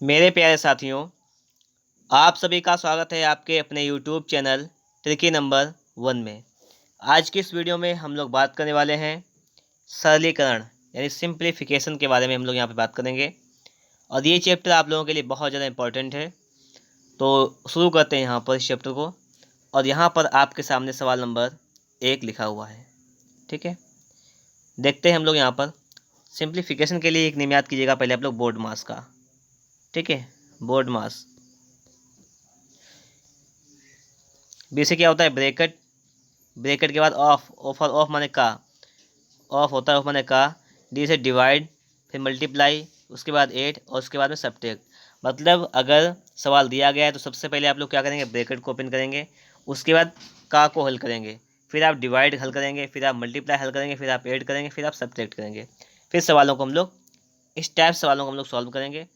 मेरे प्यारे साथियों, आप सभी का स्वागत है आपके अपने YouTube चैनल ट्रिकी नंबर 1 में। आज की इस वीडियो में हम लोग बात करने वाले हैं सरलीकरण यानी सिंप्लीफिकेशन के बारे में हम लोग यहाँ पे बात करेंगे और ये चैप्टर आप लोगों के लिए बहुत ज़्यादा इम्पोर्टेंट है। तो शुरू करते हैं यहाँ पर इस चैप्टर को। और यहाँ पर आपके सामने सवाल नंबर 1 लिखा हुआ है। ठीक है, देखते हैं हम लोग यहाँ पर। सिंप्लीफिकेशन के लिए एक नियम याद कीजिएगा पहले आप लोग बोर्ड मास का। ठीक है, बोर्ड मास बेसिक क्या होता है, ब्रैकेट, ब्रैकेट के बाद ऑफ, ऑफ और ऑफ माने का, ऑफ होता है ऑफ माने का, डी से डिवाइड, फिर मल्टीप्लाई, उसके बाद एड और उसके बाद में सब्ट्रैक्ट। मतलब अगर सवाल दिया गया है तो सबसे पहले आप लोग क्या करेंगे, ब्रैकेट को ओपन करेंगे, उसके बाद का को हल करेंगे, फिर आप डिवाइड हल करेंगे, फिर आप मल्टीप्लाई हल करेंगे, फिर आप ऐड करेंगे, फिर आप सब्ट्रैक्ट करेंगे। फिर सवालों को हम लोग इस टाइप सवालों को हम लोग सॉल्व करेंगे।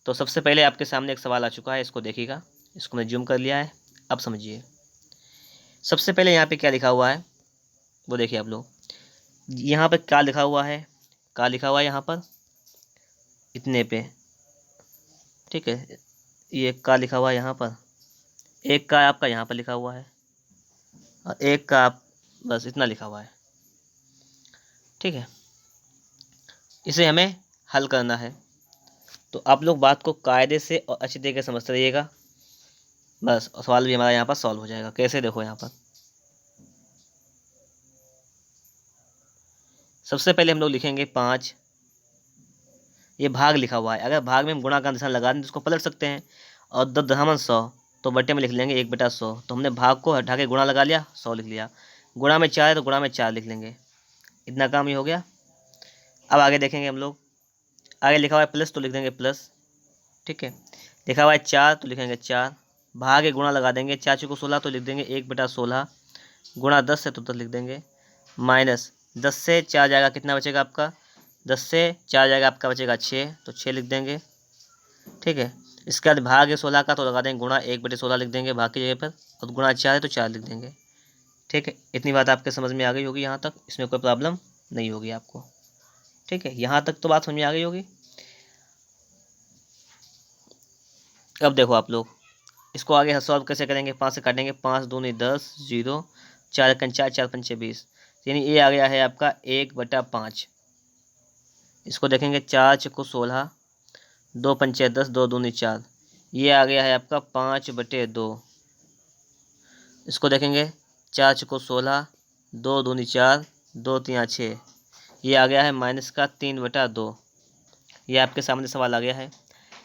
तो सबसे पहले आपके सामने एक सवाल आ चुका है, इसको देखिएगा। इसको मैं जूम कर लिया है, अब समझिए। सबसे पहले यहाँ पे क्या लिखा हुआ है वो देखिए आप लोग। यहाँ पे क्या लिखा हुआ है, का लिखा हुआ है यहाँ पर इतने पे। ठीक है, ये का लिखा हुआ है यहाँ पर, एक का आपका यहाँ पर लिखा हुआ है और एक का आप बस इतना लिखा हुआ है। ठीक है, इसे हमें हल करना है। तो आप लोग बात को कायदे से और अच्छी तरीके से समझते रहिएगा, बस सवाल भी हमारा यहाँ पर सॉल्व हो जाएगा। कैसे, देखो यहाँ पर सबसे पहले हम लोग लिखेंगे 5। ये भाग लिखा हुआ है, अगर भाग में हम गुणा का निशान लगा दें तो इसको पलट सकते हैं। और 10 100 तो बट्टे में लिख लेंगे 1/100। तो हमने भाग को हटा के गुणा लगा लिया, 100 लिख लिया। गुणा में 4 है तो गुणा में 4 लिख लेंगे, इतना काम ही हो गया। अब आगे देखेंगे हम लोग, आगे लिखा हुआ है प्लस तो लिख देंगे प्लस। ठीक है, लिखा हुआ है 4 तो लिखेंगे 4। भाग गुणा लगा देंगे, 4 चौको 16 तो लिख देंगे 1/16। गुणा 10 है तो 10 लिख देंगे। माइनस 10 से 4 जाएगा, कितना बचेगा आपका, 10 से 4 जाएगा आपका बचेगा 6, तो 6 लिख देंगे। ठीक है, इसके बाद भाग है 16 का तो लगा देंगे गुणा 1/16 लिख देंगे भाग की जगह पर, और गुणा 4 है तो 4 लिख देंगे। ठीक है, इतनी बात आपके समझ में आ गई होगी, यहाँ तक इसमें कोई प्रॉब्लम नहीं होगी आपको। ठीक है, यहाँ तक तो बात समझ में आ गई होगी। अब देखो आप लोग इसको आगे सॉल्व कैसे करेंगे। 5 से काटेंगे, 5 दूनी 10, 0, 4 4 4 पंचे 20, यानी ये आ गया है आपका 1/5। इसको देखेंगे 4 चौको 16, 2 पंचे 10, 2 दूनी 4, ये आ गया है आपका 5/2। इसको देखेंगे 4 चौको 16, 2 दूनी 4, 2 3 6, ये आ गया है माइनस का 3/2। ये आपके सामने सवाल आ गया है।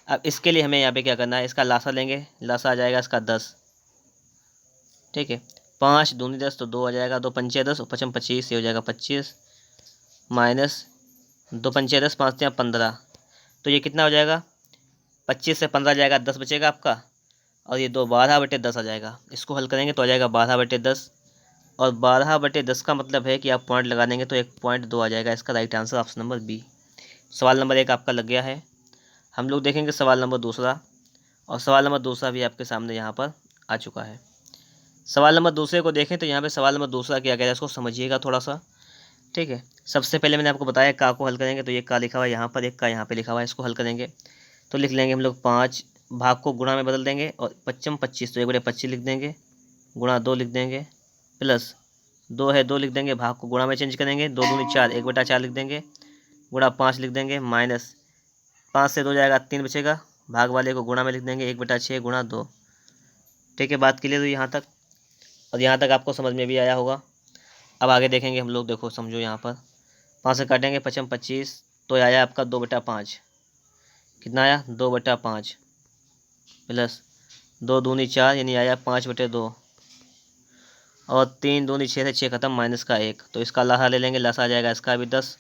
अब इसके लिए हमें यहाँ पे क्या करना है, इसका लासा लेंगे, लासा आ जाएगा इसका 10। ठीक है, 5 दूनी 10 तो 2 आ जाएगा, 2 पंचे 10 और 5 25, ये हो जाएगा 25, माइनस 2 पंचे 10, 5 3 15, तो ये कितना हो जाएगा, 25 से 15 जाएगा, 10 बचेगा आपका, और ये 2 12/10 आ जाएगा। इसको हल करेंगे तो आ जाएगा 12/10, और 12/10 का मतलब है कि आप पॉइंट लगा देंगे तो 1.2 आ जाएगा। इसका right answer option number B. सवाल नंबर 1 आपका लग गया है। हम लोग देखेंगे सवाल नंबर 2, और सवाल नंबर 2 भी आपके सामने यहाँ पर आ चुका है। सवाल नंबर 2 को देखें तो यहाँ पे सवाल नंबर 2 क्या कह रहा है, इसको समझिएगा थोड़ा सा। ठीक है, सबसे पहले मैंने आपको बताया का को हल करेंगे, तो ये का लिखा हुआ है यहाँ पर, एक का यहाँ पे लिखा हुआ है, इसको हल करेंगे तो लिख लेंगे हम लोग 5, भाग को गुणा में बदल देंगे, और 5 25 तो 1/25 लिख देंगे, गुणा 2 लिख देंगे, प्लस 2 है 2 लिख देंगे, भाग को गुणा में चेंज करेंगे, 2 दूनी 4, 1/4 लिख देंगे, गुणा 5 लिख देंगे, माइनस 5 से 2 जाएगा 3 बचेगा, भाग वाले को गुणा में लिख देंगे 1/6 गुणा 2। ठीक है, बात क्लियर हुई यहाँ तक, और यहाँ तक आपको समझ में भी आया होगा। अब आगे देखेंगे हम लोग, देखो समझो यहाँ पर 5 से काटेंगे, 5 25 तो आया आपका 2/5, कितना आया 2/5, प्लस 2 दूनी 4 यानी आया 5/2, और 3 दूनी 6 से 6 खत्म, माइनस का 1, तो इसका लासा ले लेंगे, लासा आ जाएगा इसका भी 10,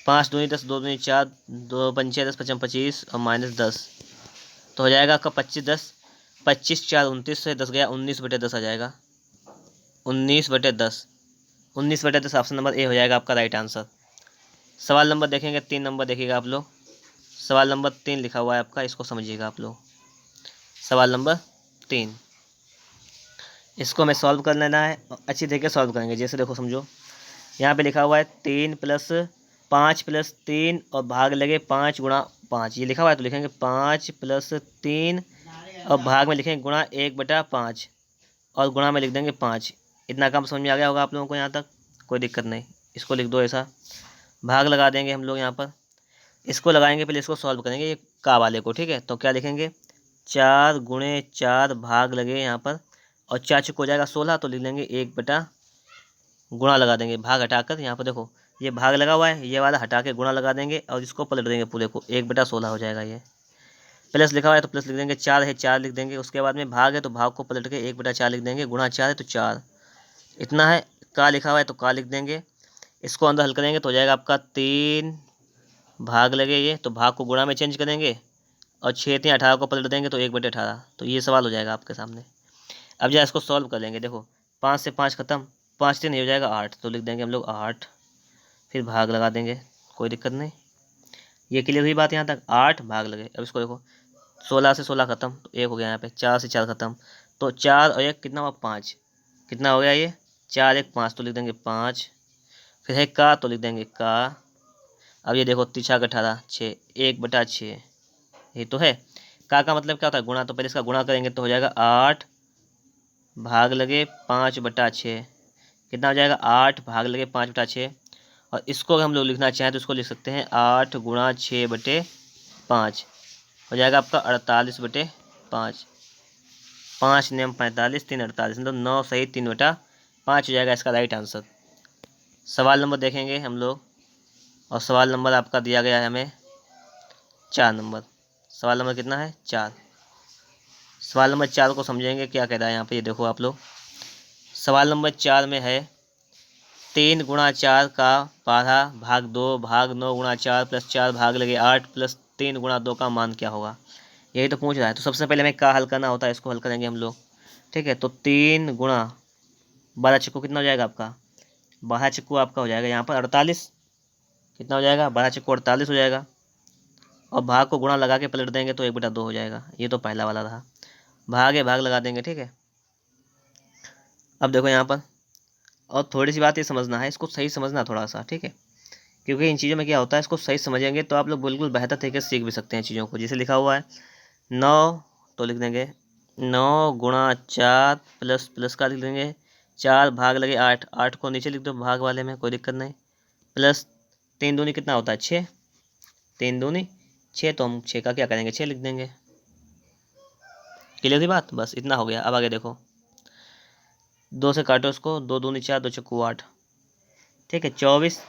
5 दूनी 10, 2 दूनी 4, 2 पंचे 10, 5 25 और माइनस 10, तो हो जाएगा आपका 25 10, 25 4 29 से 10 गया 19/10 आ जाएगा, 19/10, 19/10 ऑप्शन नंबर ए हो जाएगा आपका राइट आंसर। सवाल नंबर देखेंगे 3 नंबर देखिएगा आप लोग। सवाल नंबर 3 लिखा हुआ है आपका, इसको समझिएगा आप लोग। सवाल नंबर 3, इसको हमें सॉल्व कर लेना है, अच्छी तरीके सॉल्व करेंगे। जैसे देखो समझो, यहाँ पे लिखा हुआ है 3 + 5 + 3 और भाग लगे 5 गुणा 5, ये लिखा हुआ है तो लिखेंगे 5 + 3 और भाग में लिखेंगे गुणा 1/5 और गुणा में लिख देंगे 5। इतना काम समझ में आ गया होगा आप लोगों को यहाँ तक, कोई दिक्कत नहीं। इसको लिख दो ऐसा, भाग लगा देंगे हम लोग यहाँ पर। इसको लगाएंगे, पहले इसको सॉल्व करेंगे ये का वाले को, ठीक है। तो क्या लिखेंगे 4 × 4 भाग लगे यहाँ पर, और 4 चुक हो जाएगा 16, तो लिख लेंगे 1 गुणा लगा देंगे, भाग हटाकर यहाँ पर देखो ये भाग लगा हुआ है, ये वाला हटा के गुणा लगा देंगे और इसको पलट देंगे पूरे को, 1/16 हो जाएगा। ये प्लस लिखा हुआ है तो प्लस लिख देंगे, 4 है 4 लिख देंगे, उसके बाद में भाग है तो भाग को पलट के 1/4 लिख देंगे, गुणा 4 है तो 4 इतना है। का लिखा हुआ है तो का लिख देंगे, इसको अंदर हल करेंगे तो हो जाएगा आपका 3 भाग लगे ये, तो भाग को गुणा में चेंज करेंगे और 6 3 18 को पलट देंगे तो 1/18, तो ये सवाल हो जाएगा आपके सामने। अब जरा इसको सॉल्व कर लेंगे, देखो 5 से 5 खत्म, 5 3 हो जाएगा 8, तो लिख देंगे हम लोग 8, फिर भाग लगा देंगे, कोई दिक्कत नहीं। ये क्लियर हुई बात यहाँ तक, 8 भाग लगे। अब इसको देखो 16 से 16 खत्म तो 1 हो गया, यहाँ पे 4 से 4 खत्म तो 4 और 1 कितना हुआ 5, कितना हो गया ये 4 1 5, तो लिख देंगे 5। फिर है का तो लिख देंगे का। अब ये देखो 3 6 18 6, 1/6 ये तो है। का मतलब क्या होता है गुणा, तो पहले इसका गुणा करेंगे तो हो जाएगा 8 भाग लगे 5/6, कितना हो जाएगा 8 भाग लगे 5/6। और इसको अगर हम लोग लिखना चाहें तो इसको लिख सकते हैं 8 × 6/5 हो जाएगा आपका 48/5, 5 नियम 45 3 48, मतलब 9 सही 3/5 हो जाएगा इसका राइट आंसर। सवाल नंबर देखेंगे हम लोग, और सवाल नंबर आपका दिया गया है हमें 4 नंबर। सवाल नंबर कितना है 4। सवाल नंबर 4 को समझेंगे क्या कह रहा है यहाँ पे, ये देखो आप लोग। सवाल नंबर 4 में है 3 × 4 का 12 भाग 2 भाग 9 × 4 + 4 भाग लगे 8 + 3 × 2 का मान क्या होगा, यही तो पूछ रहा है। तो सबसे पहले हमें का हल करना होता है, इसको हल करेंगे हम लोग, ठीक है। तो 3 × 12 चक्कू कितना हो जाएगा आपका, 12 चक्कू आपका हो जाएगा यहाँ पर 48, कितना हो जाएगा 12 चक्कू 48 हो जाएगा। और भाग को गुणा लगा के पलट देंगे तो 1/2 हो जाएगा, ये तो पहला वाला रहा। भाग है भाग लगा देंगे, ठीक है। अब देखो यहाँ पर और थोड़ी सी बात ये समझना है, इसको सही समझना थोड़ा सा, ठीक है। क्योंकि इन चीज़ों में क्या होता है, इसको सही समझेंगे तो आप लोग बिल्कुल बेहतर तरीके से सीख भी सकते हैं चीज़ों को। जैसे लिखा हुआ है 9, तो लिख देंगे 9 × 4 प्लस प्लस का लिख देंगे 4 भाग लगे 8, 8 को नीचे लिख दो भाग वाले में, कोई दिक्कत नहीं। प्लस 3 दूनी कितना होता है 6, 3 दूनी 6, तो हम 6 का क्या करेंगे 6 लिख देंगे। क्लियर थी बात, बस इतना हो गया। अब आगे देखो 2 से काटो इसको, 2 दूनी 4 2 चक्कू 8, ठीक है। 24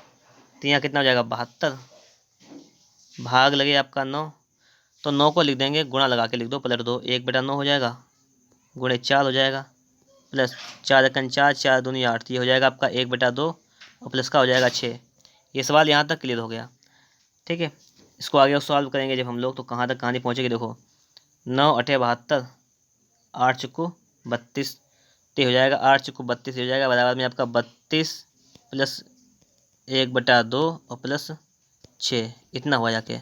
तो यहाँ कितना हो जाएगा 72, भाग लगे आपका 9, तो 9 को लिख देंगे गुणा लगा के लिख दो, पलट दो, 1/9 हो जाएगा, गुणे 4 हो जाएगा, प्लस 4 1 4 4 दूनी 8, ये हो जाएगा आपका 1/2 और प्लस का हो जाएगा 6। ये सवाल यहाँ तक क्लियर हो गया, ठीक है। इसको आगे सॉल्व करेंगे जब हम लोग, तो कहाँ तक कहानी पहुँचेगी देखो 9 8 72, 8 चक्कू 32, तो हो जाएगा 8 चक्कू 32 हो जाएगा, बराबर में आपका 32 प्लस 1/2 और प्लस 6, इतना हुआ जाके,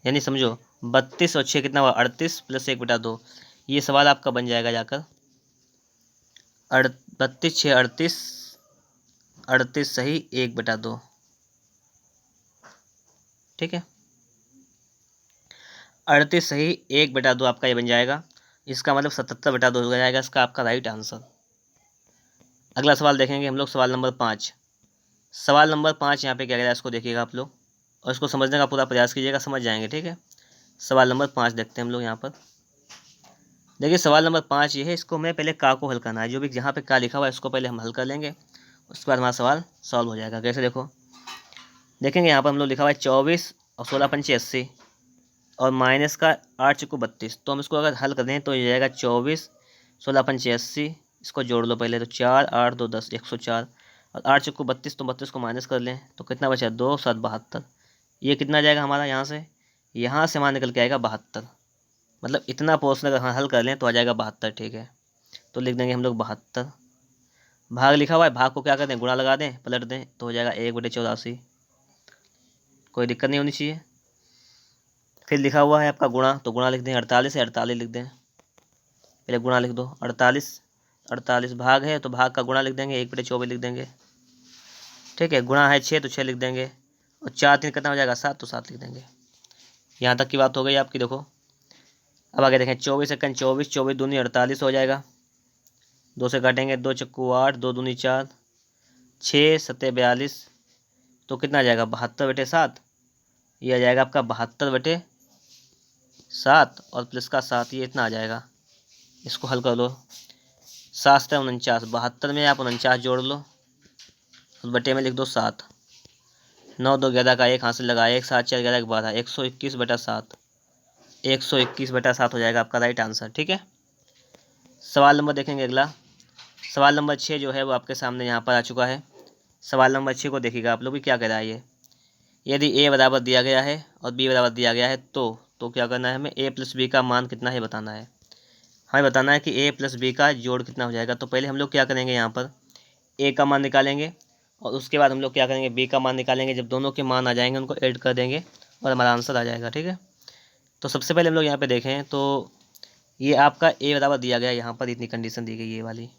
यानी समझो 32 और 6 कितना हुआ 38 प्लस 1/2, ये सवाल आपका बन जाएगा जाकर 32 6 38, 38 सही 1/2, ठीक है। 38 सही 1/2 आपका ये बन जाएगा, इसका मतलब 77/2 हो जाएगा इसका आपका राइट आंसर। अगला सवाल देखेंगे हम लोग, सवाल नंबर 5। सवाल नंबर 5 यहाँ पे क्या कह रहा है, इसको देखिएगा आप लोग और इसको समझने का पूरा प्रयास कीजिएगा, समझ जाएंगे, ठीक है। सवाल नंबर 5 देखते हैं हम लोग यहाँ पर। देखिए सवाल नंबर 5 ये है, इसको मैं पहले का को हल करना है, जो भी जहाँ पे का लिखा हुआ है इसको पहले हम हल कर लेंगे, उसके बाद हमारा सवाल सॉल्व हो जाएगा। कैसे देखो, देखेंगे यहाँ पर हम लोग लिखा हुआ है 24 और 16 पंचे 80 और माइनस का 8 चक्कू 32, तो हम इसको अगर हल कर दें तो ये जाएगा 24 16 पंचे 80, इसको जोड़ लो पहले, तो 4 8 2 10 104 और 8 चक्कू 32, तो 32 को माइनस कर लें तो कितना बचा 2 7 72, ये कितना जाएगा हमारा यहाँ से हमारा निकल के आएगा 72, मतलब इतना पोर्शन अगर हल कर लें तो आ जाएगा 72, ठीक है। तो लिख देंगे हम लोग 72, भाग लिखा हुआ है, भाग को क्या कर दें गुणा लगा दें पलट दें तो हो जाएगा 1/84, कोई दिक्कत नहीं होनी चाहिए। फिर लिखा हुआ है आपका गुणा, तो गुणा लिख दें 48 है 48 लिख दें, पहले गुणा लिख दो 48, 48 भाग है तो भाग का गुणा लिख देंगे 1/24 लिख देंगे, ठीक है। गुणा है 6 तो 6 लिख देंगे और 4 3 कितना हो जाएगा 7, तो 7 लिख देंगे। यहाँ तक की बात हो गई आपकी। देखो अब आगे देखें, 24 सेकंड 24, 24 दूनी 48 हो जाएगा। 2 से काटेंगे, 2 चक्कू 8, 2 दूनी 4, 6 सत्ते 42, तो कितना आ जाएगा 72/7। ये आ जाएगा आपका 72/7 और प्लस का 7, ये इतना आ जाएगा। इसको हल कर लो, 7 7 49, 72 में आप 49 जोड़ लो और बटे में लिख दो 7। 9 2 11 का 1 हाथ से लगाया, 1 7 4 11 के 12, 121/7, 121/7 हो जाएगा आपका राइट आंसर। ठीक है, सवाल नंबर देखेंगे अगला। सवाल नंबर 6 जो है वो आपके सामने यहाँ पर आ चुका है। सवाल नंबर 6 को देखिएगा आप लोग भी क्या कह रहा है ये। यदि ए बराबर दिया गया है और बी बराबर दिया गया है तो क्या करना है, हमें ए प्लस बी का मान कितना है बताना है। हमें बताना है कि ए प्लस बी का जोड़ कितना हो जाएगा। तो पहले हम लोग क्या करेंगे, यहाँ पर ए का मान निकालेंगे और उसके बाद हम लोग क्या करेंगे, बी का मान निकालेंगे। जब दोनों के मान आ जाएंगे उनको ऐड कर देंगे और हमारा आंसर आ जाएगा। ठीक है, तो सबसे पहले हम लोग यहाँ पे देखें तो ये आपका ए बराबर दिया गया है, यहाँ पर इतनी कंडीशन दी गई है, ये वाली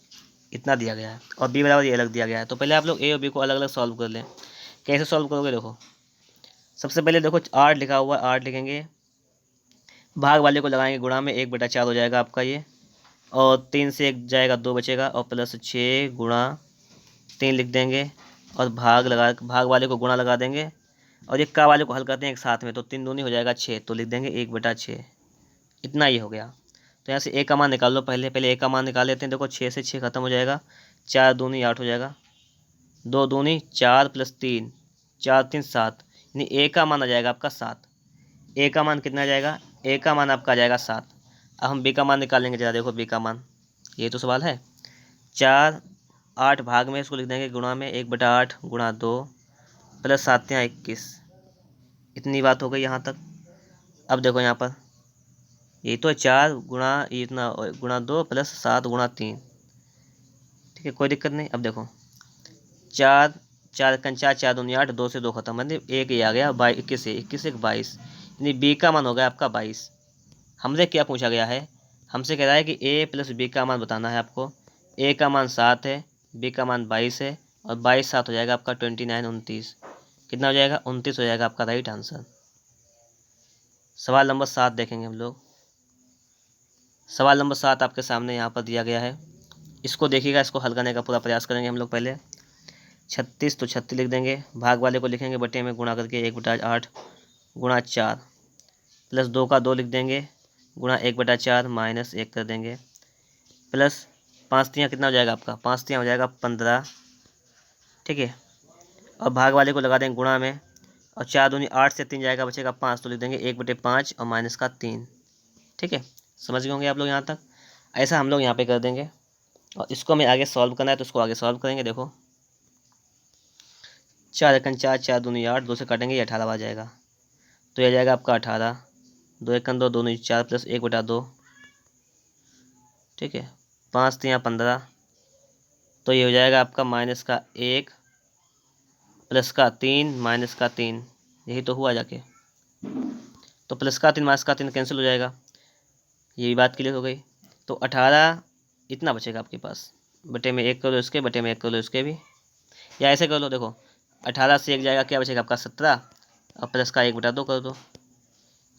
इतना दिया गया है, और बी बराबर ये अलग दिया गया है। तो पहले आप लोग ए और बी को अलग अलग सॉल्व कर लें। कैसे सॉल्व करोगे, देखो सबसे पहले देखो 8 लिखा हुआ है, 8 लिखेंगे, भाग वाले को लगाएंगे गुणा में, 1/4 हो जाएगा आपका ये, और 3 से 1 जाएगा 2 बचेगा, और प्लस 6 गुणा 3 लिख देंगे, और भाग वाले को गुणा लगा देंगे, और ये का वाले को हल करते हैं एक साथ में, तो 3 दूनी हो जाएगा 6, तो लिख देंगे 1/6। इतना ही हो गया। तो यहाँ से ए का मान निकाल लो, पहले पहले ए का मान निकाल लेते हैं। देखो 6 से 6 खत्म हो जाएगा, 4 दूनी 8 हो जाएगा, 2 दूनी 4 प्लस 3, 4 3 7, यानी ए का मान आ जाएगा आपका 7। ए का मान कितना आ जाएगा, ए का मान आपका आ जाएगा 7। अब हम बी का मान निकालेंगे, जरा देखो बी का मान, ये तो सवाल है। 4 8 भाग में इसको लिख देंगे गुणा में, 1/8 गुणा 2 प्लस 7 21। इतनी बात हो गई यहाँ तक। अब देखो यहाँ पर ये तो 4 गुणा ये इतना गुणा 2 प्लस 7 गुणा 3। ठीक है, कोई दिक्कत नहीं। अब देखो 4 4 कंचा 4 दूनी 8, 2 से 2 खत्म, मतलब एक ही आ गया, 21 से 21 1 22, यानी बी का मान हो गया आपका 22। हमसे क्या पूछा गया है, हमसे कह रहा है कि ए प्लस बी का मान बताना है आपको। ए का मान 7 है, बी का मान 22 है, और 22 7 हो जाएगा आपका 29 29। कितना हो जाएगा 29 हो जाएगा आपका राइट आंसर। सवाल नंबर 7 देखेंगे हम लोग। सवाल नंबर 7 आपके सामने यहाँ पर दिया गया है, इसको देखिएगा, इसको हल करने का पूरा प्रयास करेंगे हम लोग। पहले 36 तो 36 लिख देंगे, भाग वाले को लिखेंगे बटे में गुणा करके, 1/8 गुणा 4 प्लस 2 का 2 लिख देंगे, गुणा 1/4 माइनस 1 कर देंगे, प्लस 5 तियाँ कितना हो जाएगा आपका, 5 तियाँ हो जाएगा 15। ठीक है, और भाग वाले को लगा देंगे गुणा में, और 4 दूनी 8 से 3 जाएगा बचेगा 5, तो लिख देंगे 1/5 और माइनस का 3। ठीक है, समझ गए होंगे आप लोग यहाँ तक। ऐसा हम लोग यहाँ पे कर देंगे, और इसको हमें आगे सॉल्व करना है, तो इसको आगे सॉल्व करेंगे। देखो 4 एकन 4, 4 दूनी 8, 2 से काटेंगे, ये 18 आ जाएगा, तो ये आ जाएगा आपका 18, 2 एकन 2, 2 दूनी 4 प्लस 1/2। ठीक है, 5 तियाँ 15, तो ये हो जाएगा आपका माइनस का 1 प्लस का 3 माइनस का 3, यही तो हुआ जाके। तो प्लस का 3 माइनस का 3 कैंसिल हो जाएगा, ये भी बात क्लियर हो गई। तो 18 इतना बचेगा आपके पास, बटे में 1 कर लो इसके, बटे में 1 कर लो इसके भी, या ऐसे कर लो। देखो 18 से 1 जाएगा, क्या बचेगा आपका 17, और प्लस का 1/2 कर दो।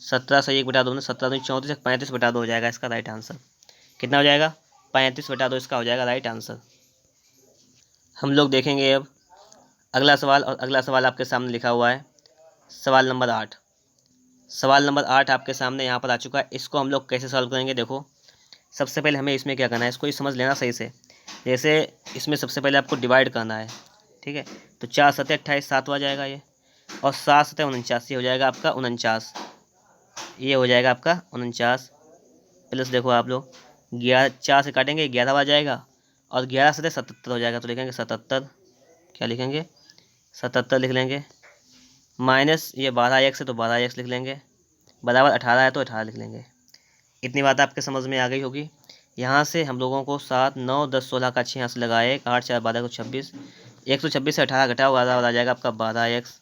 17 से 1/2 में 17 दूनी 34, 35/2 हो जाएगा इसका राइट आंसर। कितना हो जाएगा 35/2 इसका हो जाएगा राइट आंसर। हम लोग देखेंगे अब अगला सवाल, और अगला सवाल आपके सामने लिखा हुआ है सवाल नंबर 8। सवाल नंबर 8 आपके सामने यहाँ पर आ चुका है। इसको हम लोग कैसे सॉल्व करेंगे, देखो सबसे पहले हमें इसमें क्या करना है, इसको ही समझ लेना सही से। जैसे इसमें सबसे पहले आपको डिवाइड करना है। ठीक है, तो 4 7 28 7 आ जाएगा ये, और 7 7 49 हो जाएगा आपका 49, ये हो जाएगा आपका 49। प्लस देखो आप लोग 11 4 से काटेंगे 11 आ जाएगा, और 11 7 77 हो जाएगा, तो लिखेंगे 77। क्या लिखेंगे 77 लिख लेंगे, माइनस ये 12x है तो 12x लिख लेंगे, बराबर 18 है तो 18 लिख लेंगे। इतनी बात आपके समझ में आ गई होगी। यहाँ से हम लोगों को 7 9 10 16 का 6 यहाँ से लगाए, 8 4 12 को 26, 126 से 18 घटाओ, बराबर आ जाएगा आपका 12x।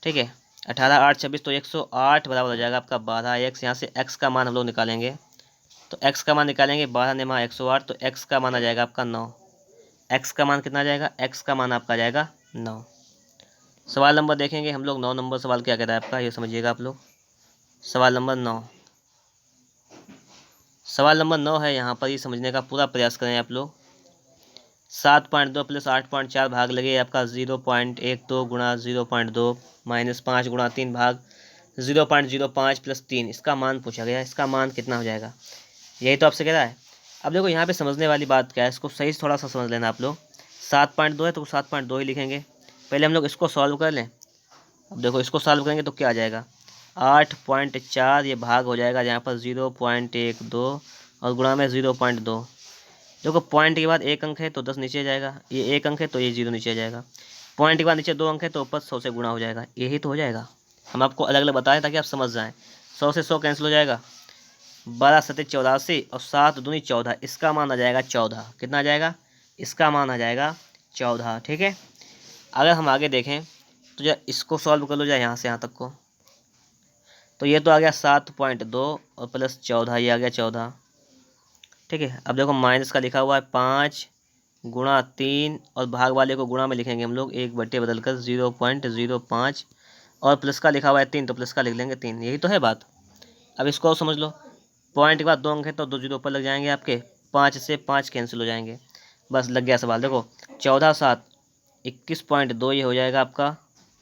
ठीक है, 18 8 26 तो 108 बराबर हो जाएगा आपका 12x। यहाँ से x का मान हम लोग निकालेंगे, तो x का मान निकालेंगे, 12 ने माँ 108, तो x का मान आ जाएगा आपका 9। x का मान कितना आ जाएगा, x का मान आपका आ जाएगा 9। सवाल नंबर देखेंगे हम लोग 9 नंबर सवाल क्या कहता है आपका, ये समझिएगा आप लोग। सवाल नंबर 9, सवाल नंबर 9 है यहाँ पर, ये समझने का पूरा प्रयास करें आप लोग। 7.2 प्लस 8.4 भाग लगे आपका 0.12 गुणा 0.2 माइनस 5 गुणा 3 भाग 0.05 प्लस 3, इसका मान पूछा गया। इसका मान कितना हो जाएगा, यही तो आपसे कह रहा है। अब देखो यहाँ पे समझने वाली बात क्या है, इसको सही से थोड़ा सा समझ लेना आप लोग। 7.2 है तो 7.2 ही लिखेंगे। पहले हम लोग इसको सॉल्व कर लें। अब देखो इसको सॉल्व करेंगे तो क्या आ जाएगा, 8.4, ये भाग हो जाएगा यहाँ पर 0.12 और गुणा में 0.2। देखो पॉइंट के बाद एक अंक है तो 10 नीचे आ जाएगा, ये एक अंक है तो ये 0 नीचे आ जाएगा। पॉइंट के बाद नीचे 2 अंक है तो ऊपर 100 से गुणा हो जाएगा, यही तो हो जाएगा। हम आपको अलग अलग बताएं ताकि आप समझ जाएं। 100 से 100 कैंसिल हो जाएगा, 12 सत्ते 84 और 7 दूनी 14, इसका मान आ जाएगा 14। कितना आ जाएगा, इसका मान आ जाएगा 14। ठीक है, अगर हम आगे देखें तो जो इसको सॉल्व कर लो जाए यहाँ से यहाँ तक को, तो ये तो आ गया 7.2 और प्लस 14, ये आ गया 14। ठीक है, अब देखो माइनस का लिखा हुआ है 5 गुणा 3 और भाग वाले को गुणा में लिखेंगे हम लोग, 1/, बदल कर 0.05 और प्लस का लिखा हुआ है 3 तो प्लस का लिख लेंगे 3, यही तो है बात। अब इसको और समझ लो, पॉइंट के बाद 2 अंक है तो 2 जीरो ऊपर लग जाएंगे आपके, 5 से 5 कैंसिल हो जाएंगे, बस लग गया सवाल। देखो 14 7 21.2 ये हो जाएगा आपका,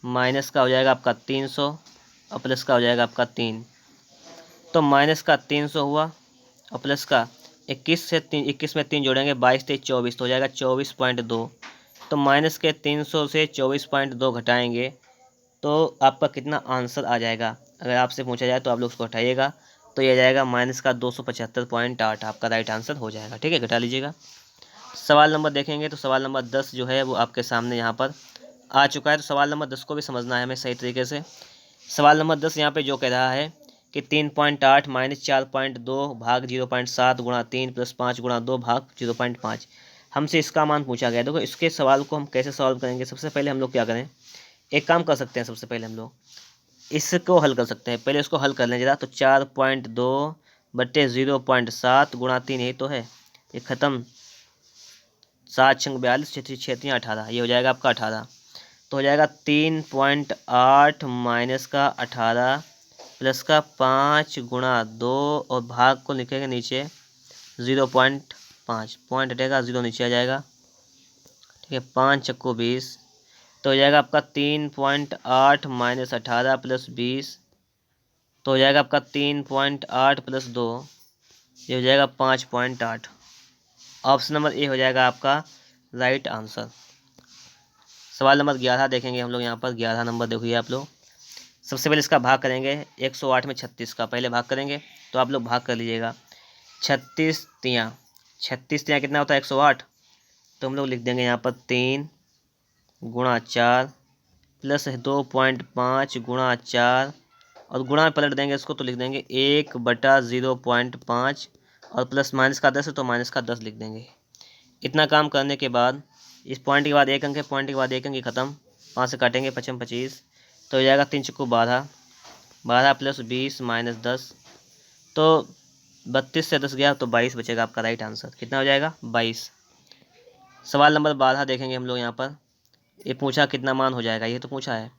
माइनस का हो जाएगा आपका 300 और प्लस का हो जाएगा आपका 3। तो माइनस का 300 हुआ और प्लस का 21 से 3, 21 में 3 जोड़ेंगे 22 से 24 तो हो जाएगा 24.2। तो माइनस के 300 से 24.2 घटाएंगे तो आपका कितना आंसर आ जाएगा, अगर आपसे पूछा जाए तो आप लोग उसको हटाइएगा, तो ये जाएगा माइनस का 275.8, आपका राइट आंसर हो जाएगा। ठीक है, घटा लीजिएगा। सवाल नंबर देखेंगे तो सवाल नंबर 10 जो है वो आपके सामने यहाँ पर आ चुका है, तो सवाल नंबर 10 को भी समझना है हमें सही तरीके से। सवाल नंबर 10 यहाँ पे जो कह रहा है कि 3.8 माइनस 4.2 भाग 0.7 गुणा 3 प्लस 5 गुणा 2 भाग 0.5, हमसे इसका मान पूछा गया। देखो इसके सवाल को हम कैसे सॉल्व करेंगे, सबसे पहले हम लोग क्या करें, एक काम कर सकते हैं। सबसे पहले हम लोग इसको हल कर सकते हैं, पहले इसको हल कर लें जरा। तो 4.2/0.7 गुणा 3, यही तो है, ये ख़त्म, 7 छंग 42, 6 18, ये हो जाएगा आपका 18। तो हो जाएगा 3.8 माइनस का 18 प्लस का 5 गुणा 2 और भाग को लिखेंगे नीचे 0.5, पॉइंट हटेगा 0 नीचे आ जाएगा। ठीक है, 5 चक्को 20, तो हो जाएगा आपका 3.8 माइनस 18 प्लस 20, तो हो जाएगा आपका 3.8 प्लस 2, ये हो जाएगा 5.8। ऑप्शन नंबर ए हो जाएगा आपका राइट आंसर। सवाल नंबर 11 देखेंगे हम लोग यहाँ पर। 11 नंबर देखिए आप लोग। सबसे पहले इसका भाग करेंगे, 108 में 36 का पहले भाग करेंगे, तो आप लोग भाग कर लीजिएगा। 36 तियाँ, 36 तियाँ कितना होता है 108, तो हम लोग लिख देंगे यहाँ पर 3 गुणा 4 प्लस 2.5 गुणा 4 और गुणा में पलट देंगे इसको तो लिख देंगे 1/0.5 और प्लस माइनस का 10 है तो माइनस का 10 लिख देंगे। इतना काम करने के बाद इस पॉइंट के बाद एक अंक है, पॉइंट के बाद एक अंक ख़त्म, 5 से काटेंगे 5 25, तो हो जाएगा 3 चक्कू 12, 12 प्लस 20 माइनस 10, तो 32 से 10 गया तो 22 बचेगा आपका राइट आंसर। कितना हो जाएगा 22। सवाल नंबर 12 देखेंगे हम लोग यहाँ पर। ये पूछा कितना मान हो जाएगा, ये तो पूछा है।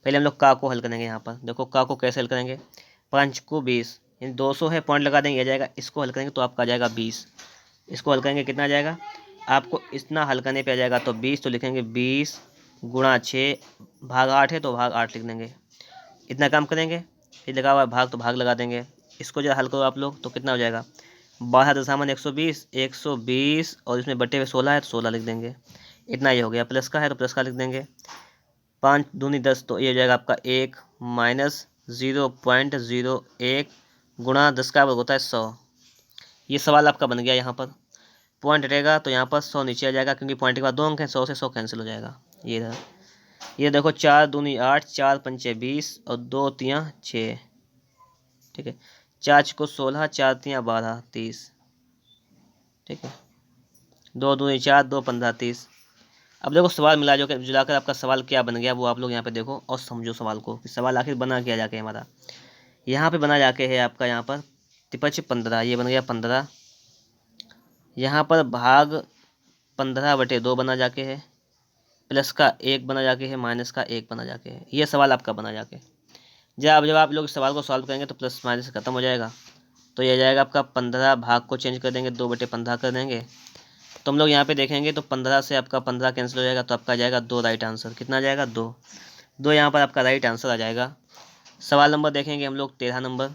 पहले हम लोग का को हल करेंगे यहाँ पर। देखो का को कैसे हल करेंगे, 5 को 20 यानी 200 है, पॉइंट लगा देंगे, आ जाएगा। इसको हल करेंगे तो आपका आ जाएगा 20। इसको हल करेंगे कितना आ जाएगा, आपको इतना हल करने पे आ जाएगा तो 20, तो लिखेंगे 20 गुणा 6 भाग 8 है तो भाग 8 लिख देंगे। इतना काम करेंगे, फिर लगा हुआ है भाग तो भाग लगा देंगे। इसको जरा हल करो आप लोग तो कितना हो जाएगा, 12 दशामन 120, 120 और इसमें बटे हुए 16 है तो 16 लिख देंगे। इतना ये हो गया। प्लस का है तो प्लस का लिख देंगे, 5 दूनी 10 तो ये हो जाएगा आपका 1 माइनस 0.01 गुणा 10 का वर्ग होता है 100। ये सवाल आपका बन गया। यहाँ पर पॉइंट रहेगा तो यहाँ पर 100 नीचे आ जाएगा, क्योंकि पॉइंट के बाद 2 अंक हैं, 100 से 100 कैंसिल हो जाएगा। ये रहा, ये देखो 4 दूनी 8, 4 पंचे 20 और 2 तियाँ 6। ठीक है, 4 को 16, 4 तियाँ 12 30। ठीक है, 2 दूनी 4, 2 15 30। अब देखो सवाल मिला जो जुलाकर आपका सवाल क्या बन गया वो आप लोग यहाँ पे देखो और समझो सवाल को कि सवाल आखिर बना क्या जाके हमारा। यहाँ पे बना जाके है आपका यहाँ पर 15, ये बन गया 15। यहाँ पर भाग 15/2 बना जाके है, प्लस का 1 बना जाके है, माइनस का 1 बना जाके है। ये सवाल आपका बना जाके। जब आप लोग इस सवाल को सॉल्व करेंगे तो प्लस माइनस खत्म हो जाएगा। तो ये जाएगा आपका 15, भाग को चेंज कर देंगे, 2/15 कर देंगे। तो हम लोग यहाँ पे देखेंगे तो 15 से आपका 15 कैंसिल हो जाएगा, तो आपका आ जाएगा 2 राइट आंसर। कितना आ जाएगा? 2। 2 यहाँ पर आपका राइट आंसर आ जाएगा। सवाल नंबर देखेंगे हम लोग 13 नंबर।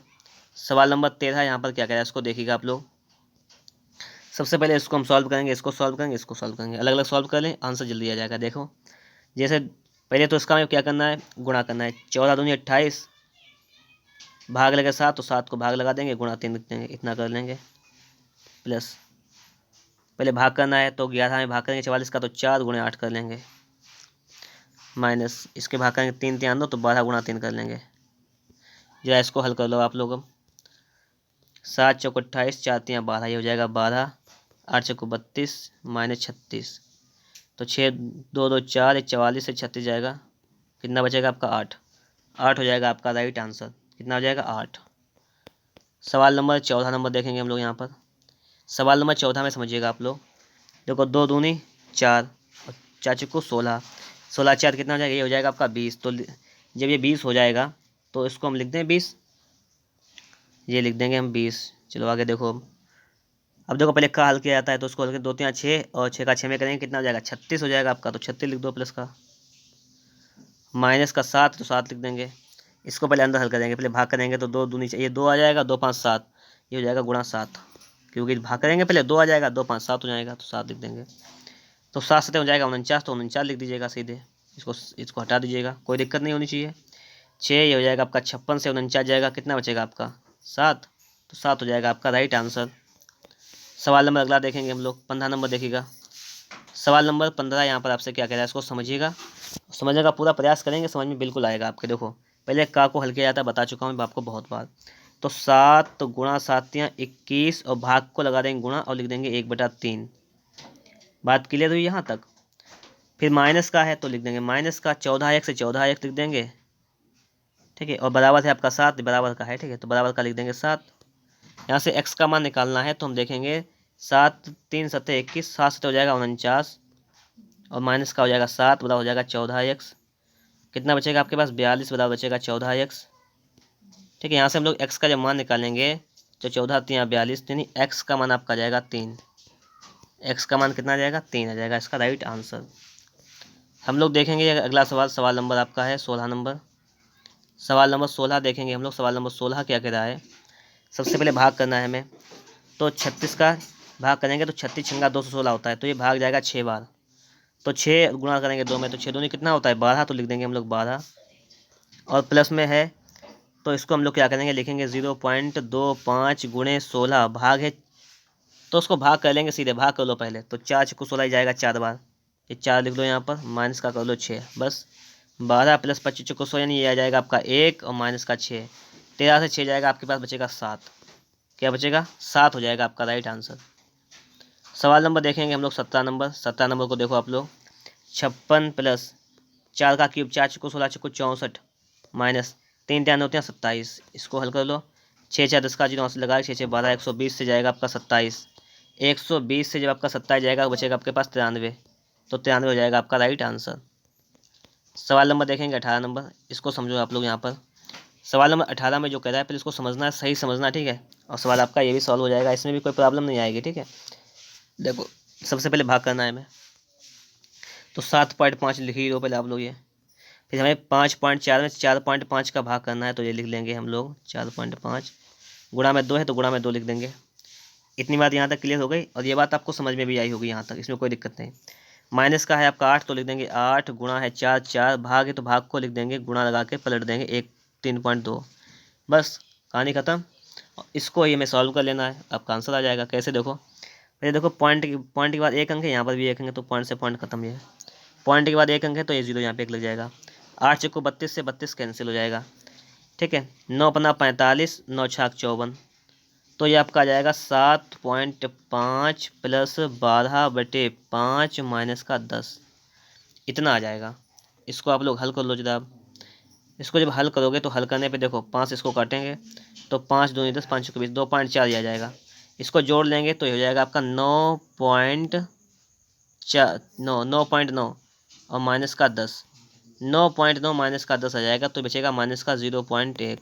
सवाल नंबर 13 यहाँ पर क्या कह रहा है इसको देखिएगा आप लोग। सबसे पहले इसको हम सॉल्व करेंगे, इसको सॉल्व करेंगे, इसको सॉल्व करेंगे, अलग अलग सॉल्व कर लें, आंसर जल्दी आ जाएगा। देखो जैसे पहले तो इसका हमें क्या करना है, गुणा करना है। 14 दूनी 28, भाग लगे 7 तो 7 को भाग लगा देंगे, गुणा 3 लिख देंगे, इतना कर लेंगे। प्लस पहले भाग करना है तो 11 में भाग करेंगे 44 का, तो 4 गुणे 8 कर लेंगे। माइनस इसके भाग करेंगे 3 3 दो, तो 12 गुणा 3 कर लेंगे। जरा इसको हल कर लो आप लोग। अब 7 चौक 28, 4 3 12, ये हो जाएगा 12। 8 चौक 32 माइनस 36, तो 6 2 2 4, ये 44 से 36 जाएगा। कितना बचेगा आपका? 8। 8 हो जाएगा आपका राइट आंसर। कितना हो जाएगा? 8। सवाल नंबर 14 नंबर देखेंगे हम लोग यहाँ पर। सवाल नंबर 14 में समझिएगा आप लोग। देखो 2 दूनी 4 और 4 चौको 16, 16 4 कितना हो जाएगा? ये हो जाएगा आपका 20। तो जब ये 20 हो जाएगा तो इसको हम लिख दें 20, ये लिख देंगे हम 20। चलो आगे देखो। अब देखो पहले का हल किया जाता है तो उसको हल के 2 3 6 और 6 का 6 में करेंगे, कितना हो जाएगा? 36 हो जाएगा आपका। तो 36 लिख दो प्लस का, माइनस का 7 तो 7 लिख देंगे। इसको पहले अंदर हल करेंगे, पहले भाग करेंगे तो 2 दूनी चाहिए 2 आ जाएगा, 2 5 7, ये हो जाएगा गुणा 7। क्योंकि भाग करेंगे पहले 2 आ जाएगा, 2 5 7 हो जाएगा, तो 7 लिख देंगे। तो 7 7 हो जाएगा 49, तो 49 लिख दीजिएगा सीधे। इसको हटा दीजिएगा, कोई दिक्कत नहीं होनी चाहिए। 6 ये हो जाएगा आपका 56 से 49 जाएगा, कितना बचेगा आपका? 7। तो 7 हो जाएगा आपका राइट आंसर। सवाल नंबर अगला देखेंगे हम लोग, 15 नंबर देखिएगा। सवाल नंबर 15 यहाँ पर आपसे क्या कह रहा है इसको समझिएगा, समझने का पूरा प्रयास करेंगे, समझ में बिल्कुल आएगा आपके। देखो पहले का को हल किया जाता है, बता चुका हूँ मैं आपको बहुत बार। तो 7 तो गुणा 7 21, और भाग को लगा देंगे गुणा और लिख देंगे 1/3। बात क्लियर हुई यहाँ तक? फिर माइनस का है तो लिख देंगे माइनस का, 14 से 14 लिख देंगे, ठीक है। और बराबर है आपका 7, बराबर का है, ठीक है, तो बराबर का लिख देंगे 7। यहाँ से x का मान निकालना है तो हम देखेंगे 7 3 7 21, 7 से हो जाएगा 49, और माइनस का हो जाएगा 7, बराबर हो जाएगा 14x। कितना बचेगा आपके पास? 42 बराबर बचेगा 14x, ठीक है। यहाँ से हम लोग x का जब मान निकालेंगे तो 14 3 42, यानी x का मान आपका जाएगा 3। x का मान कितना आ जाएगा? 3 आ जाएगा इसका राइट आंसर। हम लोग देखेंगे अगला सवाल, सवाल नंबर आपका है 16 नंबर। सवाल नंबर 16 देखेंगे हम लोग। सवाल नंबर 16 क्या कह रहा है? सबसे पहले भाग करना है हमें, तो 36 का भाग करेंगे तो 36 छंगा 216 होता है, तो ये भाग जाएगा 6 बार। तो 6 गुणा करेंगे 2 में, तो 6 दूनी कितना होता है? 12, तो लिख देंगे हम लोग 12। और प्लस में है तो इसको हम लोग क्या करेंगे, लिखेंगे 0.25 गुणे 16, भाग है तो उसको भाग कर लेंगे सीधे, भाग कर लो पहले। तो 4 चक्कू 16 ही जाएगा 4 बार, ये 4 लिख लो यहाँ पर, माइनस का कर लो 6, बस 12 प्लस 25 चक्कू 100, यानी ये आ जाएगा आपका 1 और माइनस का 6। 13 से 6 जाएगा, आपके पास बचेगा 7। क्या बचेगा? 7 हो जाएगा आपका राइट आंसर। सवाल नंबर देखेंगे हम लोग 17 नंबर। 17 नंबर को देखो आप लोग। 56 प्लस 4 का क्यूब, 4 चक्कू 16 चक्कू 64, माइनस 3 3 होते हैं 27, इसको हल कर लो। 6 4 10 का 0 से लगा, 6 6 12, 120 से जाएगा आपका 27। 120 से जब आपका 27 जाएगा बचेगा आपके पास 93, तो 93 हो जाएगा आपका राइट आंसर। सवाल नंबर देखेंगे 18 नंबर, इसको समझो आप लोग यहाँ पर। सवाल नंबर 18 में जो कह रहा है पहले इसको समझना है, सही समझना, ठीक है। और सवाल आपका ये भी सॉल्व हो जाएगा, इसमें भी कोई प्रॉब्लम नहीं आएगी, ठीक है। देखो सबसे पहले भाग करना है हमें, तो 7.5 लिख ही दो पहले आप लोग ये। फिर हमें 5.4 में 4.5 का भाग करना है, तो ये लिख लेंगे हम लोग 4.5, गुणा में 2 है तो गुणा में 2 लिख देंगे। इतनी बात यहाँ तक क्लियर हो गई, और ये बात आपको समझ में भी आई होगी यहाँ तक, इसमें कोई दिक्कत नहीं। माइनस का है आपका 8, तो लिख देंगे 8, गुणा है 4 4, भाग है तो भाग को लिख देंगे, गुणा लगा के पलट देंगे 1 3.2, बस कहानी ख़त्म। इसको ये हमें सॉल्व कर लेना है, आपका आंसर आ जाएगा। कैसे? देखो ये देखो, पॉइंट के बाद एक अंक है, यहाँ पर भी एक अंक है, तो पॉइंट से पॉइंट खत्म। ये पॉइंट के बाद एक अंक है तो ये 0 यहाँ पे एक लग जाएगा। 8 चक्को 32 से 32 कैंसिल हो जाएगा, ठीक है। 9 पन्ना 45, 9 छाक 54, तो ये आपका आ जाएगा 7.5 प्लस 12/5 माइनस का 10, इतना आ जाएगा। इसको आप लोग हल कर लो जरा। इसको जब हल करोगे तो हल करने पे देखो 5 इसको काटेंगे तो 5 दूनी 10, 5 चौके 20, 2.4 आ जाएगा। इसको जोड़ लेंगे तो ये हो जाएगा आपका 9.4 9 9.9, और माइनस का 10, 9.9 माइनस का 10 आ जाएगा, तो बचेगा माइनस का 0.1,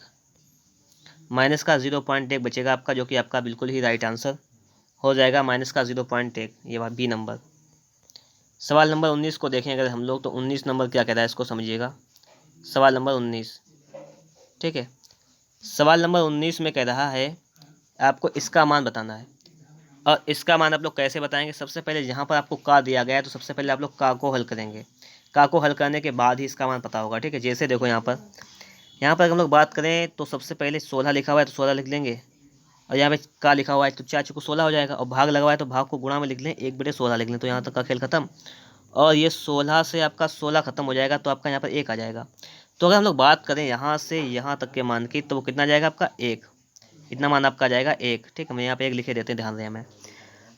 माइनस का 0.1 बचेगा आपका, जो कि आपका बिल्कुल ही राइट आंसर हो जाएगा, माइनस का 0.1। ये बात बी नंबर। सवाल नंबर 19 को देखें अगर हम लोग, तो 19 नंबर क्या कह रहा है इसको समझिएगा। सवाल नंबर 19, ठीक है। सवाल नंबर 19 में कह रहा है आपको इसका मान बताना है। और इसका मान आप लोग कैसे बताएंगे, सबसे पहले यहाँ पर आपको का दिया गया है, तो सबसे पहले आप लोग का को हल करेंगे। का को हल करने के बाद ही इसका मान पता होगा, ठीक है। जैसे देखो यहाँ पर हम लोग बात करें तो सबसे पहले 16 लिखा हुआ है तो 16 लिख लेंगे, और यहाँ पे का लिखा हुआ है तो 4 चौको 16 हो जाएगा, और भाग लगा हुआ है तो भाग को गुणा में लिख लें, 1/16 लिख लें, तो यहाँ तक का खेल खत्म। और ये 16 से आपका 16 खत्म हो जाएगा, तो आपका यहाँ पर 1 आ जाएगा। तो अगर हम लोग बात करें यहाँ से यहाँ तक के मान की, तो वो कितना जाएगा आपका 1, इतना मान आपका आ जाएगा 1, ठीक है। मैं यहाँ पे 1 लिखे देते हैं, ध्यान दें हमें।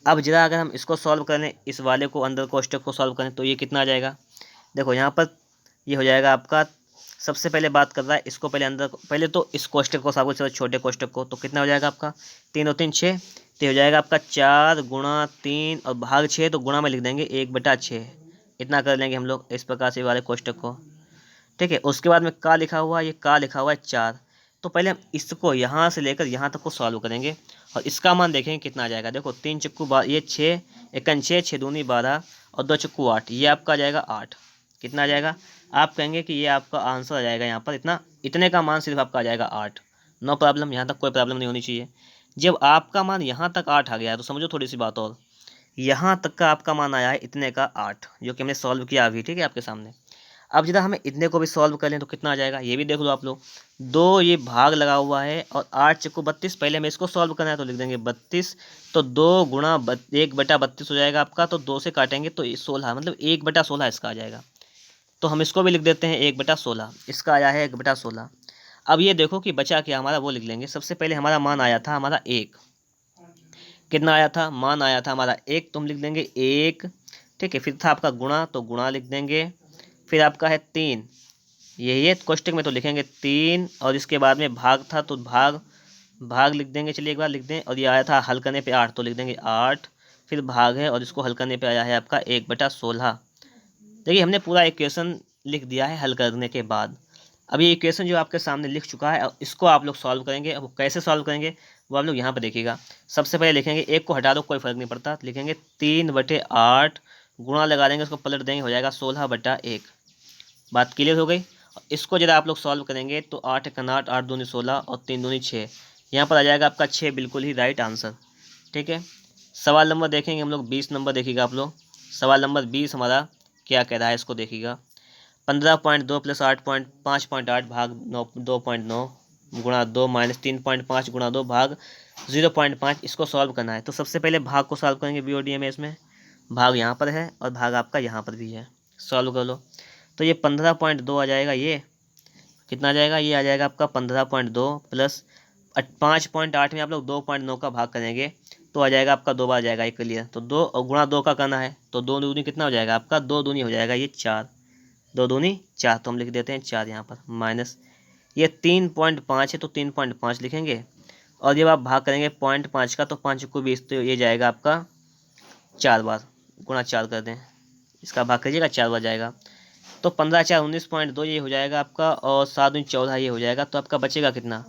अब जरा अगर हम इसको सॉल्व करें, इस वाले को अंदर कोष्टक को सॉल्व करें, तो ये कितना आ जाएगा। देखो यहाँ पर ये हो जाएगा आपका, सबसे पहले बात कर रहा है इसको पहले अंदर, पहले तो इस कोष्टक को साफ करो, छोटे कोष्टक को, तो कितना हो जाएगा आपका 3 और 3 6, तो हो जाएगा आपका 4 गुणा 3 और भाग 6, तो गुणा में लिख देंगे 1/6, इतना कर लेंगे हम लोग इस प्रकार से वाले कोष्टक को, ठीक है। उसके बाद में का लिखा हुआ है, ये का लिखा हुआ है 4, तो पहले हम इसको यहाँ से लेकर यहाँ तक को सॉल्व करेंगे, और इसका मान देखेंगे कितना आ जाएगा। देखो 3 चक्कू 12, ये 6 एकन 6, 6 दूनी 12 और 2 चक्कू 8, ये आपका आ जाएगा 8, कितना आ जाएगा। आप कहेंगे कि ये आपका आंसर आ जाएगा यहाँ पर इतना, इतने का मान सिर्फ आपका आ जाएगा 8, नो प्रॉब्लम, यहाँ तक कोई प्रॉब्लम नहीं होनी चाहिए। जब आपका मान यहाँ तक 8 आ गया है तो समझो थोड़ी सी बात और, यहाँ तक का आपका मान आया है इतने का 8, जो कि हमने सॉल्व किया अभी, ठीक है, आपके सामने। अब जरा हमें इतने को भी सॉल्व कर लें तो कितना आ जाएगा, ये भी देख लो आप लोग। 2 ये भाग लगा हुआ है और 8 चक्कू 32, पहले हमें इसको सॉल्व करना है तो लिख देंगे 32, तो 2 गुणा 1/32 हो जाएगा आपका, तो 2 से काटेंगे तो 16, मतलब 1/16 इसका आ जाएगा। तो हम इसको भी लिख देते हैं 1/16, इसका आया है 1/16। अब ये देखो कि बचा क्या हमारा, वो लिख लेंगे। सबसे पहले हमारा मान आया था हमारा 1, कितना आया था, मान आया था हमारा 1, तो हम लिख देंगे 1, ठीक है। फिर था आपका गुणा, तो गुणा लिख देंगे। फिर आपका है 3, ये कोष्टक में तो लिखेंगे 3, और इसके बाद में भाग था तो भाग लिख देंगे, चलिए एक बार लिख दें। और ये आया था हल करने पे 8, तो लिख देंगे 8, फिर भाग है और इसको हल करने पे आया है आपका 1/16। देखिए हमने पूरा इक्वेशन लिख दिया है हल करने के बाद। अब ये इक्वेशन जो आपके सामने लिख चुका है, इसको आप लोग सॉल्व करेंगे। अब कैसे सॉल्व करेंगे वो आप लोग यहाँ पर देखिएगा। सबसे पहले लिखेंगे, 1 को हटा दो कोई फर्क नहीं पड़ता, लिखेंगे 3/8, गुणा लगा देंगे, उसको पलट देंगे, हो जाएगा 16/1। बात क्लियर हो गई। इसको जरा आप लोग सॉल्व करेंगे तो 8 1 8, 8 दूनी 16 और 3 दूनी 6, यहाँ पर आ जाएगा आपका 6, बिल्कुल ही राइट आंसर, ठीक है। सवाल नंबर देखेंगे हम लोग 20 नंबर, देखिएगा आप लोग। सवाल नंबर 20 हमारा क्या कह रहा है इसको देखिएगा। 15.2 + 5.8 भाग 2.9 गुणा 2 माइनस 3.5 गुणा 2 भाग 0.5, इसको सॉल्व करना है। तो सबसे पहले भाग को सॉल्व करेंगे BODM में, इसमें भाग यहाँ पर है और भाग आपका यहाँ पर भी है, सॉल्व कर लो। तो ये 15.2 आ जाएगा, ये कितना आ जाएगा, ये आ जाएगा आपका 15.2 प्लस 5.8 में आप लोग 2.9 का भाग करेंगे तो आ जाएगा आपका 2 बार जाएगा, एक क्लियर। तो 2 और गुणा 2 का करना है, तो 2 दूनी कितना हो जाएगा आपका, 2 दूनी हो जाएगा ये 4, 2 दूनी 4, तो हम लिख देते हैं 4 यहाँ पर, माइनस ये 3.5 है तो 3.5 लिखेंगे। और जब आप भाग करेंगे 0.5 का, तो 5 को 20, तो ये जाएगा आपका 4 बार, गुणा 4 कर दें, इसका भाग करिएगा 4 बार जाएगा। तो 15 4 19.2 ये हो जाएगा आपका, और 7 दूनी 14 ये हो जाएगा, तो आपका बचेगा कितना,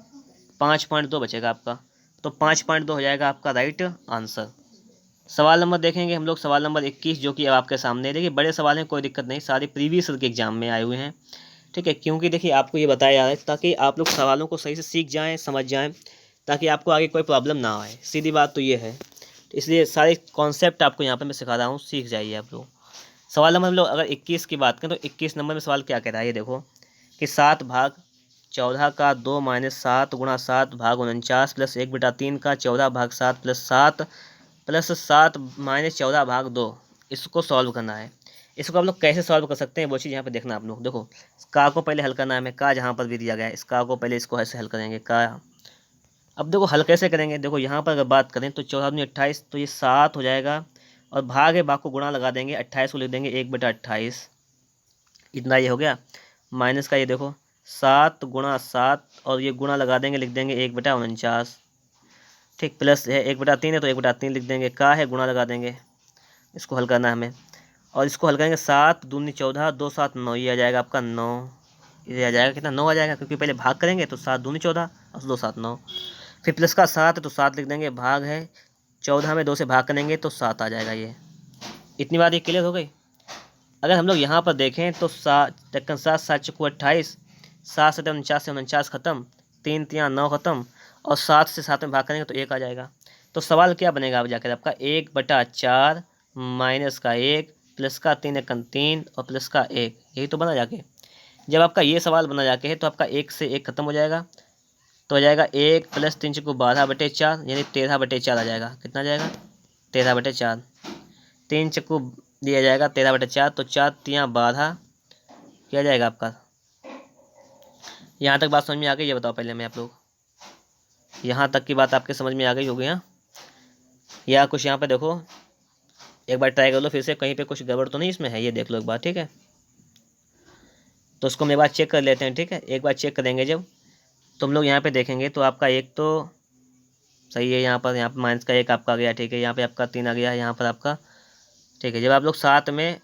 5.2 बचेगा आपका। तो 5.2 हो जाएगा आपका राइट आंसर। सवाल नंबर देखेंगे हम लोग, सवाल नंबर 21, जो कि अब आपके सामने है। देखिए बड़े सवाल हैं, कोई दिक्कत नहीं, सारे प्रीवियस के एग्जाम में आए हुए हैं, ठीक है। क्योंकि देखिए आपको ये बताया जा रहा है ताकि आप लोग सवालों को सही से सीख जाएँ, समझ जाएँ, ताकि आपको आगे कोई प्रॉब्लम ना आए, सीधी बात तो ये है। इसलिए सारे कॉन्सेप्ट आपको यहाँ पर मैं सिखा रहा हूँ, सीख जाइए आप लोग। सवाल नंबर हम लोग अगर 21 की बात करें तो 21 नंबर में सवाल क्या कह रहा है, ये देखो कि 7 भाग 14 का 2 माइनस 7 गुणा 7 भाग 49 प्लस 1/3 का 14 भाग 7 प्लस 7 माइनस 14 भाग 2, इसको सॉल्व करना है। इसको आप लोग कैसे सॉल्व कर सकते हैं वो चीज़ यहाँ पे देखना आप लोग। देखो का को पहले हल करना है हमें, का जहाँ पर भी दिया गया है, इस का को पहले इसको ऐसे हल करेंगे का। अब देखो हल कैसे करेंगे, देखो यहाँ पर अगर बात करें तो 14 दूनी 28, तो ये 7 हो जाएगा, और भाग है, भाग को गुणा लगा देंगे, 28 को लिख देंगे 1/28, इतना ये हो गया। माइनस का ये देखो 7 गुणा 7, और ये गुणा लगा देंगे, लिख देंगे 1/49, ठीक। प्लस है 1/3 है तो 1/3 लिख देंगे, का है गुणा लगा देंगे, इसको हल करना है हमें। और इसको हल करेंगे 7 दूनी 14, 2 7 9, ये आ जाएगा आपका 9। ये आ जाएगा कितना, 9 आ जाएगा, क्योंकि पहले भाग करेंगे तो 7 दूनी 14 और 2 7 9। फिर प्लस का 7 है तो 7 लिख देंगे, भाग है 14 में 2 से भाग करेंगे तो 7 आ जाएगा। ये इतनी बात ये क्लियर हो गई। अगर हम लोग यहाँ पर देखें तो 7 7 7 चक्कू 28, 7 से 49 से 49 खत्म, 3 3 9 खत्म, और 7 से 7 में भाग करेंगे तो 1 आ जाएगा। तो सवाल क्या बनेगा अब जाकर आपका, 1/4 माइनस का 1 प्लस का 3 एकम 3 और प्लस का 1, यही तो बना जाके। जब आपका ये सवाल बना जाके है तो आपका 1 से 1 खत्म हो जाएगा, तो हो जाएगा 1 प्लस 3 चक्कू 12/4 यानी 13/4 आ जाएगा। कितना आ जाएगा, 13/4। 3 चक्कू दिया जाएगा 13/4, तो 4 3 12 क्या जाएगा आपका। यहाँ तक बात समझ में आ गई, ये बताओ पहले मैं आप लोग, यहाँ तक की बात आपके समझ में आ गई होगी। यहाँ या कुछ यहाँ पे देखो, एक बार ट्राई कर लो फिर से, कहीं पे कुछ गड़बड़ तो नहीं इसमें है, ये देख लो एक बार, ठीक है। तो उसको हम एक बार चेक कर लेते हैं, ठीक है। एक बार चेक करेंगे जब तुम लोग यहाँ पे देखेंगे तो आपका 1 तो सही है, यहाँ पर माइनस का 1 आपका आ गया, ठीक है। यहाँ पे आपका 3 आ गया, यहाँ पर आपका, ठीक है। जब आप लोग 7 में,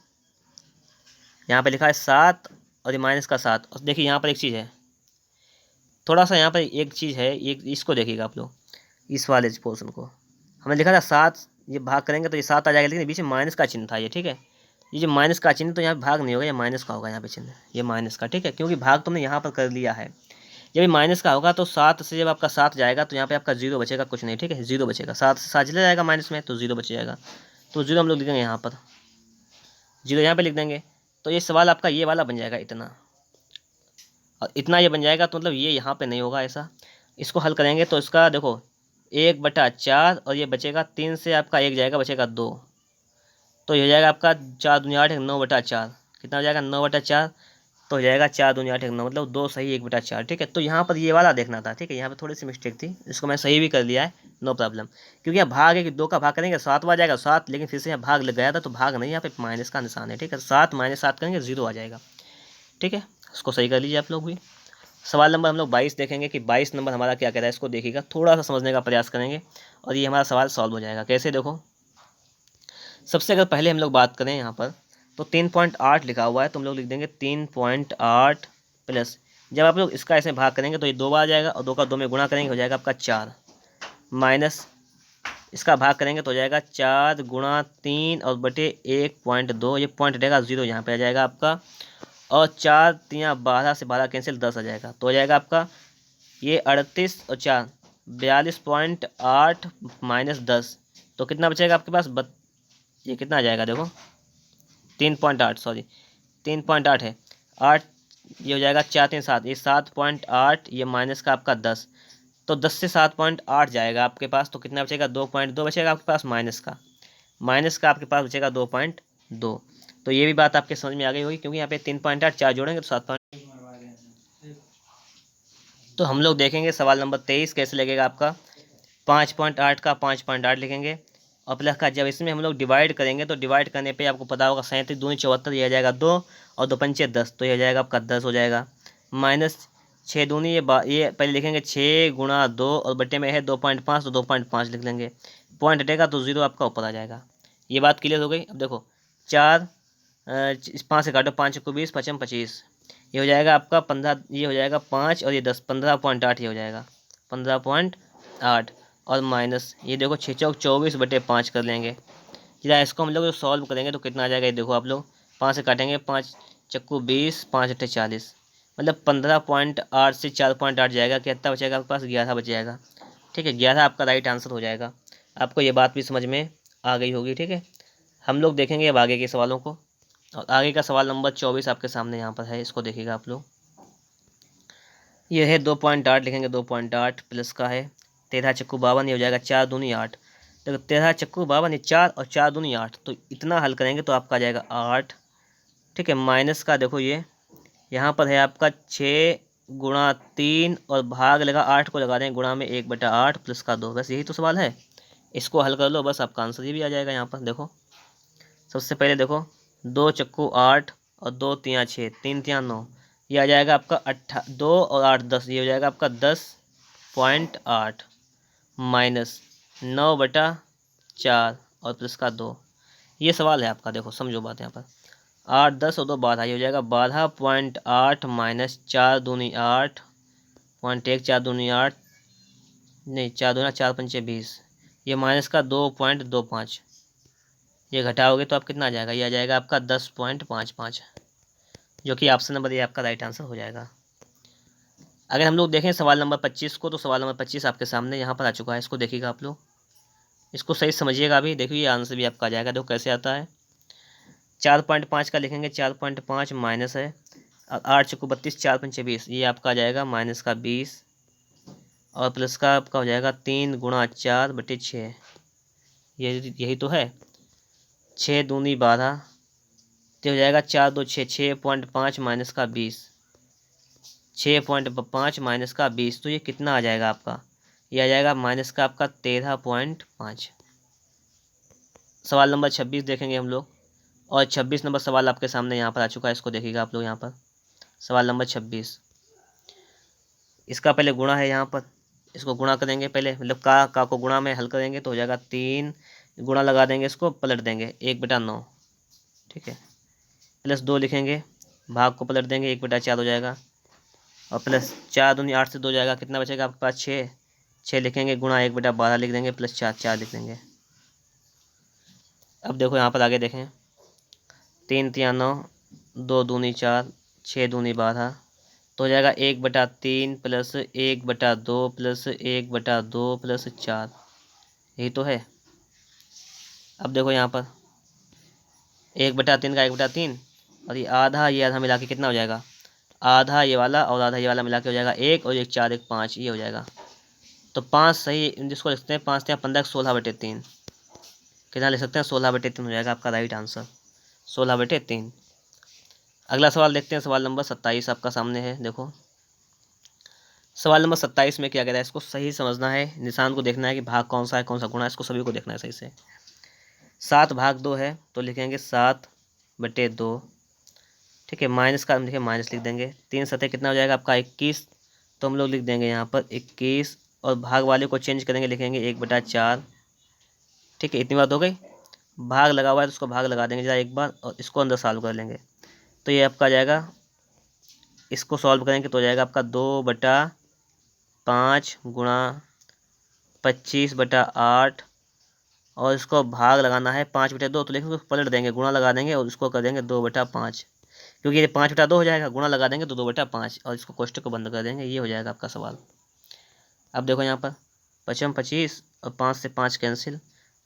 यहाँ पे लिखा है 7 और ये माइनस का 7, और देखिए यहाँ पर एक चीज़ है, थोड़ा सा यहाँ पर एक चीज़ है, एक इसको देखिएगा आप लोग, इस वाले पोर्शन को हमने लिखा था 7, ये भाग करेंगे तो ये 7 आ जाएगा, लेकिन बीच में माइनस का चिन्ह था ये, ठीक है। ये जो माइनस का चिन्ह तो यहाँ भाग नहीं होगा, ये माइनस का होगा यहाँ पे चिन्ह, ये माइनस का, ठीक है, क्योंकि भाग तुमने यहाँ पर कर लिया है। जब ये माइनस का होगा तो 7 से जब आपका 7 जाएगा तो यहाँ पे आपका 0 बचेगा, कुछ नहीं, ठीक है। 0 बचेगा, 7 से 7 चला जाएगा माइनस में तो 0 बच जाएगा, तो 0 हम लोग लिखेंगे यहाँ पर, 0 यहाँ पे लिख देंगे। तो ये सवाल आपका ये वाला बन जाएगा इतना, और इतना ये बन जाएगा, तो मतलब ये यहाँ पे नहीं होगा ऐसा। इसको हल करेंगे तो इसका देखो 1/4 और ये बचेगा 3 से आपका 1 जाएगा, बचेगा 2, तो ये हो जाएगा आपका 4 दूनी 8 9/4, कितना हो जाएगा 9/4, तो हो जाएगा 4 दूनी 8 9, मतलब 2 सही 1/4, ठीक है। तो यहाँ पर ये वाला देखना था, ठीक है। यहाँ पर थोड़ी सी मिस्टेक थी, इसको मैं सही भी कर लिया है, नो प्रॉब्लम। क्योंकि यहाँ भाग है कि 2 का भाग करेंगे 7 आ जाएगा 7, लेकिन फिर से यहाँ भाग लग गया था तो भाग नहीं, यहाँ पे माइनस का निशान है, ठीक है। 7 - 7 करेंगे 0 आ जाएगा, ठीक है। उसको सही कर लीजिए आप लोग भी। सवाल नंबर हम लोग 22 देखेंगे कि 22 नंबर हमारा क्या कह रहा है, इसको देखिएगा, थोड़ा सा समझने का प्रयास करेंगे और ये हमारा सवाल सॉल्व हो जाएगा। कैसे देखो, सबसे अगर पहले हम लोग बात करें यहाँ पर तो 3.8 लिखा हुआ है, तो हम लोग लिख देंगे 3.8 प्लस, जब आप लोग इसका ऐसे भाग करेंगे तो ये 2 बार आ जाएगा और 2 का 2 में गुणा करेंगे हो जाएगा आपका 4, माइनस इसका भाग करेंगे तो हो जाएगा 4 गुणा 3 और बटे 1.2, ये पॉइंट रहेगा 0 यहाँ पे आ जाएगा आपका, और 4 3 12 से 12 कैंसिल 10 आ जाएगा, तो हो जाएगा आपका ये 38 और 4 42.8 माइनस 10, तो कितना बचेगा आपके पास, ये कितना आ जाएगा देखो 3.8, सॉरी 3.8 है 8, ये हो जाएगा 4 3 7, ये 7.8, ये माइनस का आपका 10, तो 10 से 7.8 जाएगा आपके पास, तो कितना बचेगा 2.2 बचेगा आपके पास, माइनस का आपके पास बचेगा 2.2। तो ये भी बात आपके समझ में आ गई होगी, क्योंकि यहाँ पे 3.8 4 जोड़ेंगे तो 7। तो हम लोग देखेंगे सवाल नंबर 23 कैसे लगेगा आपका। 5.8 का 5.8 लिखेंगे और प्लस का जब इसमें हम लोग डिवाइड करेंगे तो डिवाइड करने पे आपको पता होगा 37 दूनी 74, ये आ जाएगा 2 और 2 पंचे 10, तो ये आ जाएगा आपका 10 हो जाएगा, माइनस 6 दूनी ये पहले लिखेंगे 6 गुणा 2 और बटे में है 2.5, तो 2.5 लिख लेंगे, पॉइंट हटेगा तो 0 आपका ऊपर आ जाएगा। ये बात क्लियर हो गई। अब देखो 4 5 से काटो, 5 को 20 5 25, ये हो जाएगा आपका 15, ये हो जाएगा 5 और ये 10 15.8, ये हो जाएगा 15.8, और माइनस ये देखो 6 चौक 24 बटे 5 कर लेंगे। जरा इसको हम लोग सॉल्व करेंगे तो कितना आ जाएगा, ये देखो आप लोग 5 से काटेंगे, 5 चक्कू 20 5 अट्ठे 40, मतलब 15.8 से 4.8 जाएगा, कितना बचेगा आपके पास 11 बच जाएगा, ठीक है। 11 आपका राइट आंसर हो जाएगा। आपको ये बात भी समझ में आ गई होगी, ठीक है। हम लोग देखेंगे अब आगे के सवालों को, और आगे का सवाल नंबर 24 आपके सामने यहाँ पर है, इसको देखिएगा आप लोग। ये है 2.8 लिखेंगे, 2.8 प्लस का है 13 चक्कू 52, ये हो जाएगा 4 दूनी 8, देखो 13 चक्कू 52 ये 4 और 4 दूनी 8, तो इतना हल करेंगे तो आपका आ जाएगा 8, ठीक है। माइनस का देखो ये यहाँ पर है आपका 6 गुणा 3 और भाग लगा 8 को लगा दें गुणा में 1/8 प्लस का 2, बस यही तो सवाल है। इसको हल कर लो बस आपका आंसर ये भी आ जाएगा। यहाँ पर देखो सबसे पहले देखो 2 चक्कू 8 और 2 3 6 3 3 9, ये आ जाएगा आपका 2 और 8 10, ये हो जाएगा आपका 10.8 माइनस 9/4 और प्लस का 2, ये सवाल है आपका, देखो समझो बात यहाँ पर। 8 10 और 2 12, ये हो जाएगा 12.8 माइनस 4 दूनी 8.1, 4 दूनी 8, नहीं 4 दूना 4 पंचे 20, ये माइनस का 2.25, ये घटाओगे तो आप कितना आ जाएगा, ये आ जाएगा आपका 10.55, जो कि ऑप्शन नंबर ये आपका राइट आंसर हो जाएगा। अगर हम लोग देखें सवाल नंबर 25 को, तो सवाल नंबर 25 आपके सामने यहाँ पर आ चुका है। इसको देखिएगा आप लोग, इसको सही समझिएगा अभी। देखिए ये आंसर भी आपका आ जाएगा। देखो कैसे आता है, 4.5 का लिखेंगे, 4.5 माइनस है 8 चौको 32, 4 पंचे 20, ये आपका आ जाएगा माइनस का 20, और प्लस का आपका हो जाएगा 3 गुणा 4/6, यही तो है। 6 दूनी 12, तो हो जाएगा 4 2 6, 6.5 माइनस का 20, 6.5 माइनस का 20, तो ये कितना आ जाएगा आपका, ये आ जाएगा माइनस का आपका 13.5। सवाल नंबर 26 देखेंगे हम लोग, और 26 नंबर सवाल आपके सामने यहाँ पर आ चुका है। इसको देखिएगा आप लोग यहाँ पर, सवाल नंबर 26, इसका पहले गुणा है यहाँ पर, इसको गुणा करेंगे पहले, मतलब का को गुणा में हल करेंगे तो हो जाएगा 3, गुणा लगा देंगे, इसको पलट देंगे 1/9, ठीक है, प्लस 2 लिखेंगे, भाग को पलट देंगे 1/4 हो जाएगा, और प्लस 4 दूनी 8 से 2 जाएगा, कितना बचेगा आपके पास 6 लिखेंगे, गुणा 1/12 लिख देंगे, प्लस 4 लिख देंगे। अब देखो यहाँ पर आगे देखें, 3 3 9, 2 दूनी 4, 6 दूनी 12, तो हो जाएगा 1/3 प्लस 1/2 प्लस 1/2 प्लस 4, यही तो है। अब देखो यहाँ पर 1/3 का 1/3, और ये आधा मिला के कितना हो जाएगा, आधा ये वाला और आधा ये वाला मिला के हो जाएगा 1, और 1 4 1 5, ये हो जाएगा। तो 5 सही, जिसको लिखते हैं 5 या 15, 16/3, कितना लिख सकते हैं, 16/3 हो जाएगा आपका राइट आंसर, 16/3। अगला सवाल देखते हैं, सवाल नंबर 27 आपका सामने है। देखो सवाल नंबर 27 में क्या कह रहा है, इसको सही समझना है, निशान को देखना है कि भाग कौन सा है कौन सा गुणा है, इसको सभी को देखना है सही से। 7 भाग 2 है, तो लिखेंगे 7/2, ठीक है, माइनस का हम देखिए माइनस लिख देंगे, 3 सतह कितना हो जाएगा आपका 21, तो हम लोग लिख देंगे यहाँ पर 21, और भाग वाले को चेंज करेंगे, लिखेंगे 1/4, ठीक है, इतनी बात हो गई। भाग लगा हुआ है तो उसको भाग लगा देंगे जरा एक बार, और इसको अंदर सॉल्व कर लेंगे, तो ये आपका आ जाएगा, इसको सॉल्व करेंगे तो हो जाएगा आपका 2/5 गुणा 25/8, और इसको भाग लगाना है 5/2, तो लेकिन उसको पलट देंगे, गुणा लगा देंगे और इसको कर देंगे 2/5, क्योंकि ये 5/2 हो जाएगा, गुणा लगा देंगे तो 2/5, और इसको कोष्टक को बंद कर देंगे, ये हो जाएगा आपका सवाल। अब देखो यहाँ पर 25 25, और 5 से 5 कैंसिल,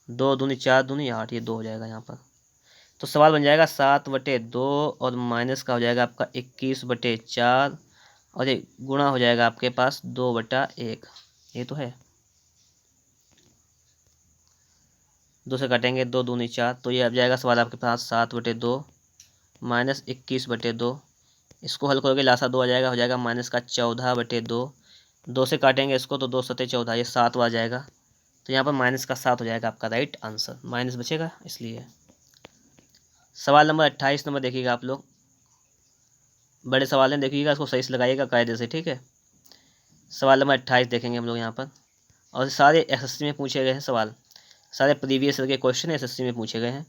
2 दूनी 4 दूनी 8, ये 2 हो जाएगा यहाँ पर। तो सवाल बन जाएगा 7/2, और माइनस का हो जाएगा आपका 21/4, और ये गुणा हो जाएगा आपके पास 2/1, ये तो है। 2 से काटेंगे, 2 दूनी 4, तो ये अब जाएगा सवाल आपके पास 7/2 माइनस 21/2, इसको हल करोगे लासा 2 आ जाएगा, हो जाएगा माइनस का 14/2, 2 से काटेंगे इसको तो 2 सते 14, ये 7 आ जाएगा, तो यहाँ पर माइनस का 7 हो जाएगा आपका राइट आंसर, माइनस बचेगा इसलिए। सवाल नंबर 28 नंबर देखिएगा आप लोग, बड़े सवाल हैं, देखिएगा इसको सही से लगाइएगा कायदे से, ठीक है। सवाल नंबर 28 देखेंगे हम लोग यहाँ पर, और सारे एसएससी में पूछे गए हैं सवाल, सारे प्रीवियस ईयर के क्वेश्चन एसएससी में पूछे गए हैं।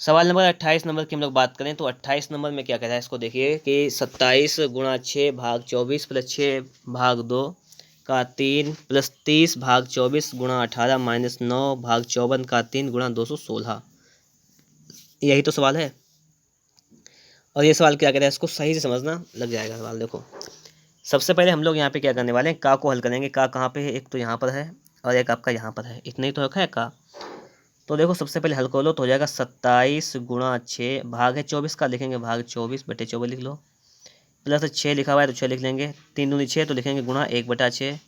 सवाल नंबर 28 नंबर की हम लोग बात करें, तो 28 नंबर में क्या कहता है, इसको देखिए कि 27 गुणा 6 भाग 24 प्लस 6 भाग 2 का 3 प्लस 30 भाग 24 गुणा 18 माइनस 9 भाग 54 का 3 गुणा 216, यही तो सवाल है। और ये सवाल क्या कहता है, इसको सही से समझना लग जाएगा सवाल। देखो सबसे पहले हम लोग यहाँ पे क्या करने वाले हैं, का को हल करेंगे। का कहाँ पे है, एक तो यहाँ पर है और एक आपका यहाँ पर है, इतना ही तो है का। तो देखो सबसे पहले हल कर लो, तो हो जाएगा 27 गुणा 6 भाग है 24 का, लिखेंगे भाग 24/24 लिख लो, प्लस 6 लिखा हुआ है तो 6 लिख लेंगे, 3 दूनी 6 तो लिखेंगे गुणा 1/6,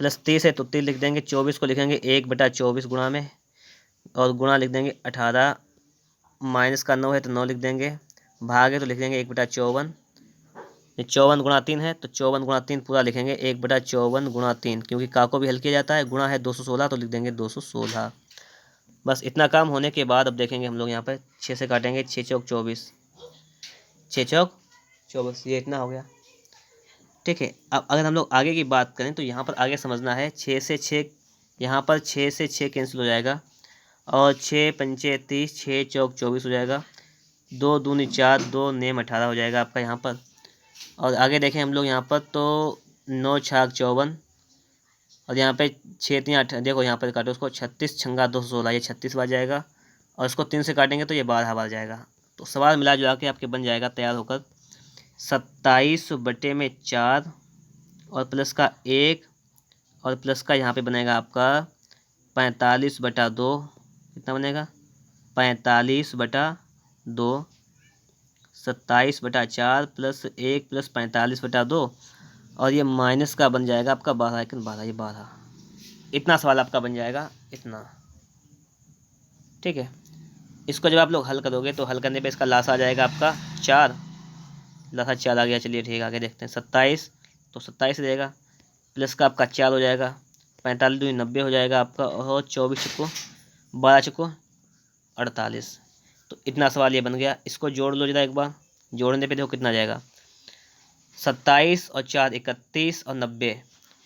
प्लस 30 है तो 3 लिख देंगे, 24 को लिखेंगे 1/24 गुणा में, और गुणा लिख देंगे 18, माइनस का 9 है तो 9 लिख देंगे, भाग है तो लिख देंगे 1/54, 54 गुणा 3 है तो 54 गुणा 3 पूरा लिखेंगे 1/54 गुणा 3, क्योंकि का को भी हल किया जाता है, गुणा है 216 तो लिख देंगे 216। बस इतना काम होने के बाद अब देखेंगे हम लोग यहाँ पर 6 से काटेंगे, 6 चौक 24, 6 चौक 24, ये इतना हो गया, ठीक है। अब अगर हम लोग आगे की बात करें तो यहाँ पर आगे समझना है, 6 से 6 यहाँ पर 6 से 6 कैंसिल हो जाएगा, और 6 पंचे 30, 6 चौक 24 हो जाएगा, 2 दूनी 4, 2 नेम 18 हो जाएगा आपका यहाँ पर। और आगे देखें हम लोग यहाँ पर तो 9 छाक 54 और यहाँ पे 6 3 8, देखो यहाँ पर काटो उसको, 36 छंगा 216, ये 36 बार जाएगा और इसको 3 से काटेंगे तो ये 12 बार जाएगा। तो सवाल मिला जुला के आपके बन जाएगा तैयार होकर 27/4 और प्लस का 1 और प्लस का यहाँ पे बनेगा आपका 45/2। कितना बनेगा 45/2, 27/4 प्लस 1 प्लस 45/2 और ये माइनस का बन जाएगा आपका 12, लेकिन 12 ये 12, इतना सवाल आपका बन जाएगा इतना। ठीक है, इसको जब आप लोग हल करोगे तो हल करने पे इसका लासा आ जाएगा आपका 4, लासा 4 आ गया। चलिए ठीक है, आगे देखते हैं 27, तो 27 रहेगा, प्लस का आपका 4 हो जाएगा, 45 दूनी 90 हो जाएगा आपका, और 24 चुको 12 चुको 48। तो इतना सवाल ये बन गया। इसको जोड़ लो जरा एक बार, जोड़ने पे देखो कितना जाएगा, 27 और 4 31 और 90,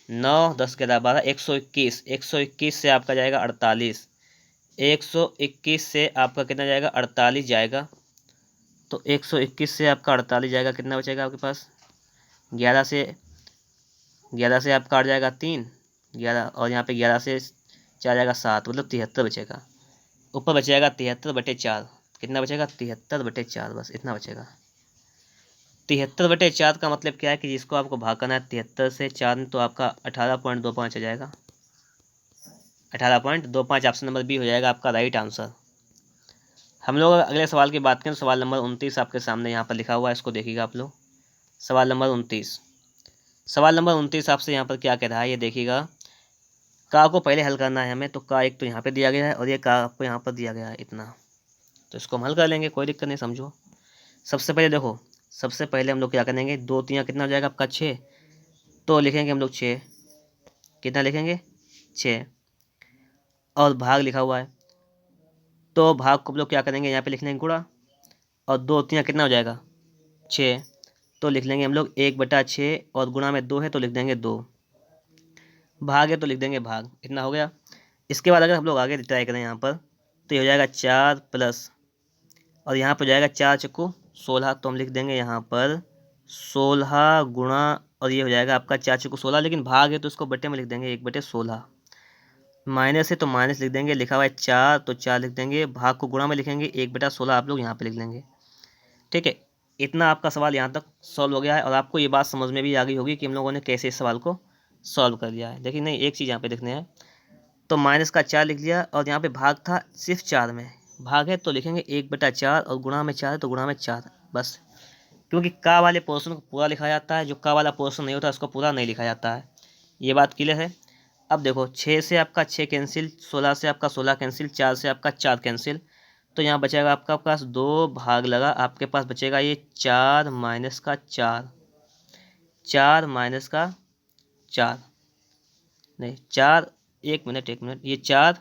9 10 11 12, 121, 121 से आपका जाएगा 48, 121 से आपका कितना जाएगा 48 जाएगा। तो 121 से आपका 48 जाएगा, कितना बचेगा आपके पास, 11 से आपका काट जाएगा 3, 11 और यहाँ पे 11 से 4 जाएगा 7, मतलब 73 बचेगा। ऊपर बचेगा 73/4, कितना बचेगा 73/4, बस इतना बचेगा। 73/4 का मतलब क्या है कि जिसको आपको भाग करना है 73 से 4 तो आपका 18.25 आ जाएगा, 18.25 ऑप्शन नंबर बी हो जाएगा आपका राइट आंसर। हम लोग अगले सवाल की बात करें, सवाल नंबर 29 आपके सामने यहाँ पर लिखा हुआ है, इसको देखिएगा आप लोग। सवाल नंबर 29 आपसे यहाँ पर क्या कह रहा है ये देखिएगा। का को पहले हल करना है हमें, तो का एक तो यहाँ पे दिया गया है और ये का आपको यहाँ पर दिया गया है इतना, तो इसको हम हल कर लेंगे, कोई दिक्कत नहीं समझो। सबसे पहले देखो, सबसे पहले हम लोग क्या करेंगे, 2 3 कितना हो जाएगा आपका 6, तो लिखेंगे हम लोग 6, कितना लिखेंगे 6, और भाग लिखा हुआ है तो भाग को हम लोग क्या करेंगे, यहाँ पे लिख लेंगे गुणा, और 2 3 कितना हो जाएगा 6, तो लिख लेंगे हम लोग 1/6 और गुणा में 2 है तो लिख देंगे 2, भाग है तो लिख देंगे भाग, इतना हो गया। इसके बाद अगर हम लोग आगे ट्राई करें यहाँ पर तो ये हो जाएगा 4 प्लस, और यहाँ पर जाएगा 4 चक्कू 16, तो हम लिख देंगे यहाँ पर 16 गुणा, और ये हो जाएगा आपका 4 चक्कू 16, लेकिन भाग है तो इसको बटे में लिख देंगे 1/16, माइनस है तो माइनस लिख देंगे, लिखा हुआ है 4 तो 4 लिख देंगे, भाग को गुणा में लिखेंगे 1/16 आप लोग यहाँ पे लिख लेंगे। ठीक है, इतना आपका सवाल यहाँ तक सॉल्व हो गया है और आपको ये बात समझ में भी आ गई होगी कि हम लोगों ने कैसे इस सवाल को सॉल्व कर लिया है। देखिए नहीं, एक चीज़ यहाँ पे देखने हैं, तो माइनस का 4 लिख लिया और यहाँ पे भाग था सिर्फ 4 में, भाग है तो लिखेंगे 1/4 और गुणा में 4 है तो गुणा में 4, बस। क्योंकि का वाले पोर्शन को पूरा लिखा जाता है, जो का वाला पोर्शन नहीं होता उसको पूरा नहीं लिखा जाता है, ये बात क्लियर है। अब देखो 6 से आपका 6 कैंसिल, 16 से आपका 16 कैंसिल, 4 से आपका 4 कैंसिल, तो यहाँ बचेगा आपका पास 2 भाग लगा, आपके पास बचेगा ये 4 माइनस का 4, 4 माइनस का 4 नहीं 4, एक मिनट ये 4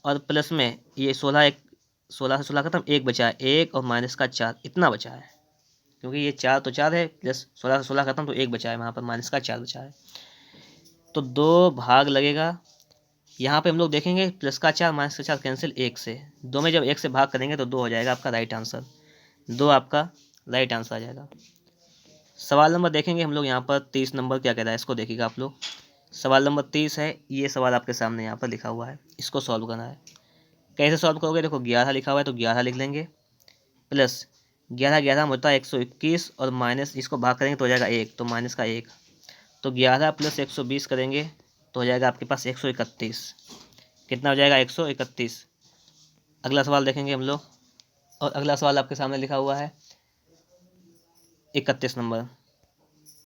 और प्लस में ये 16, एक 16 से 16 खत्म, एक बचा है, 1 और माइनस का 4, इतना बचा है। क्योंकि ये 4 तो 4 है, प्लस 16 से 16 खत्म तो एक बचा है, वहाँ पर माइनस का 4 बचा है, तो 2 भाग लगेगा। यहाँ पे हम लोग देखेंगे प्लस का 4 माइनस का 4 कैंसिल, 1 से 2 में जब 1 से भाग करेंगे तो 2 हो जाएगा आपका राइट आंसर, 2 आपका राइट आंसर आ जाएगा। सवाल नंबर देखेंगे हम लोग यहाँ पर 30 नंबर क्या कह रहा है, इसको देखिएगा आप लोग। सवाल नंबर 30 है, ये सवाल आपके सामने यहाँ पर लिखा हुआ है, इसको सॉल्व करना है। कैसे सॉल्व करोगे, देखो 11 लिखा हुआ है तो 11 लिख लेंगे, प्लस 11 11 होता है 121 और माइनस इसको भाग करेंगे तो हो जाएगा 1, तो माइनस का 1, तो 11 प्लस 120 करेंगे तो हो जाएगा आपके पास 131, कितना हो जाएगा 131। अगला सवाल देखेंगे हम लोग, और अगला सवाल आपके सामने लिखा हुआ है 31 नंबर,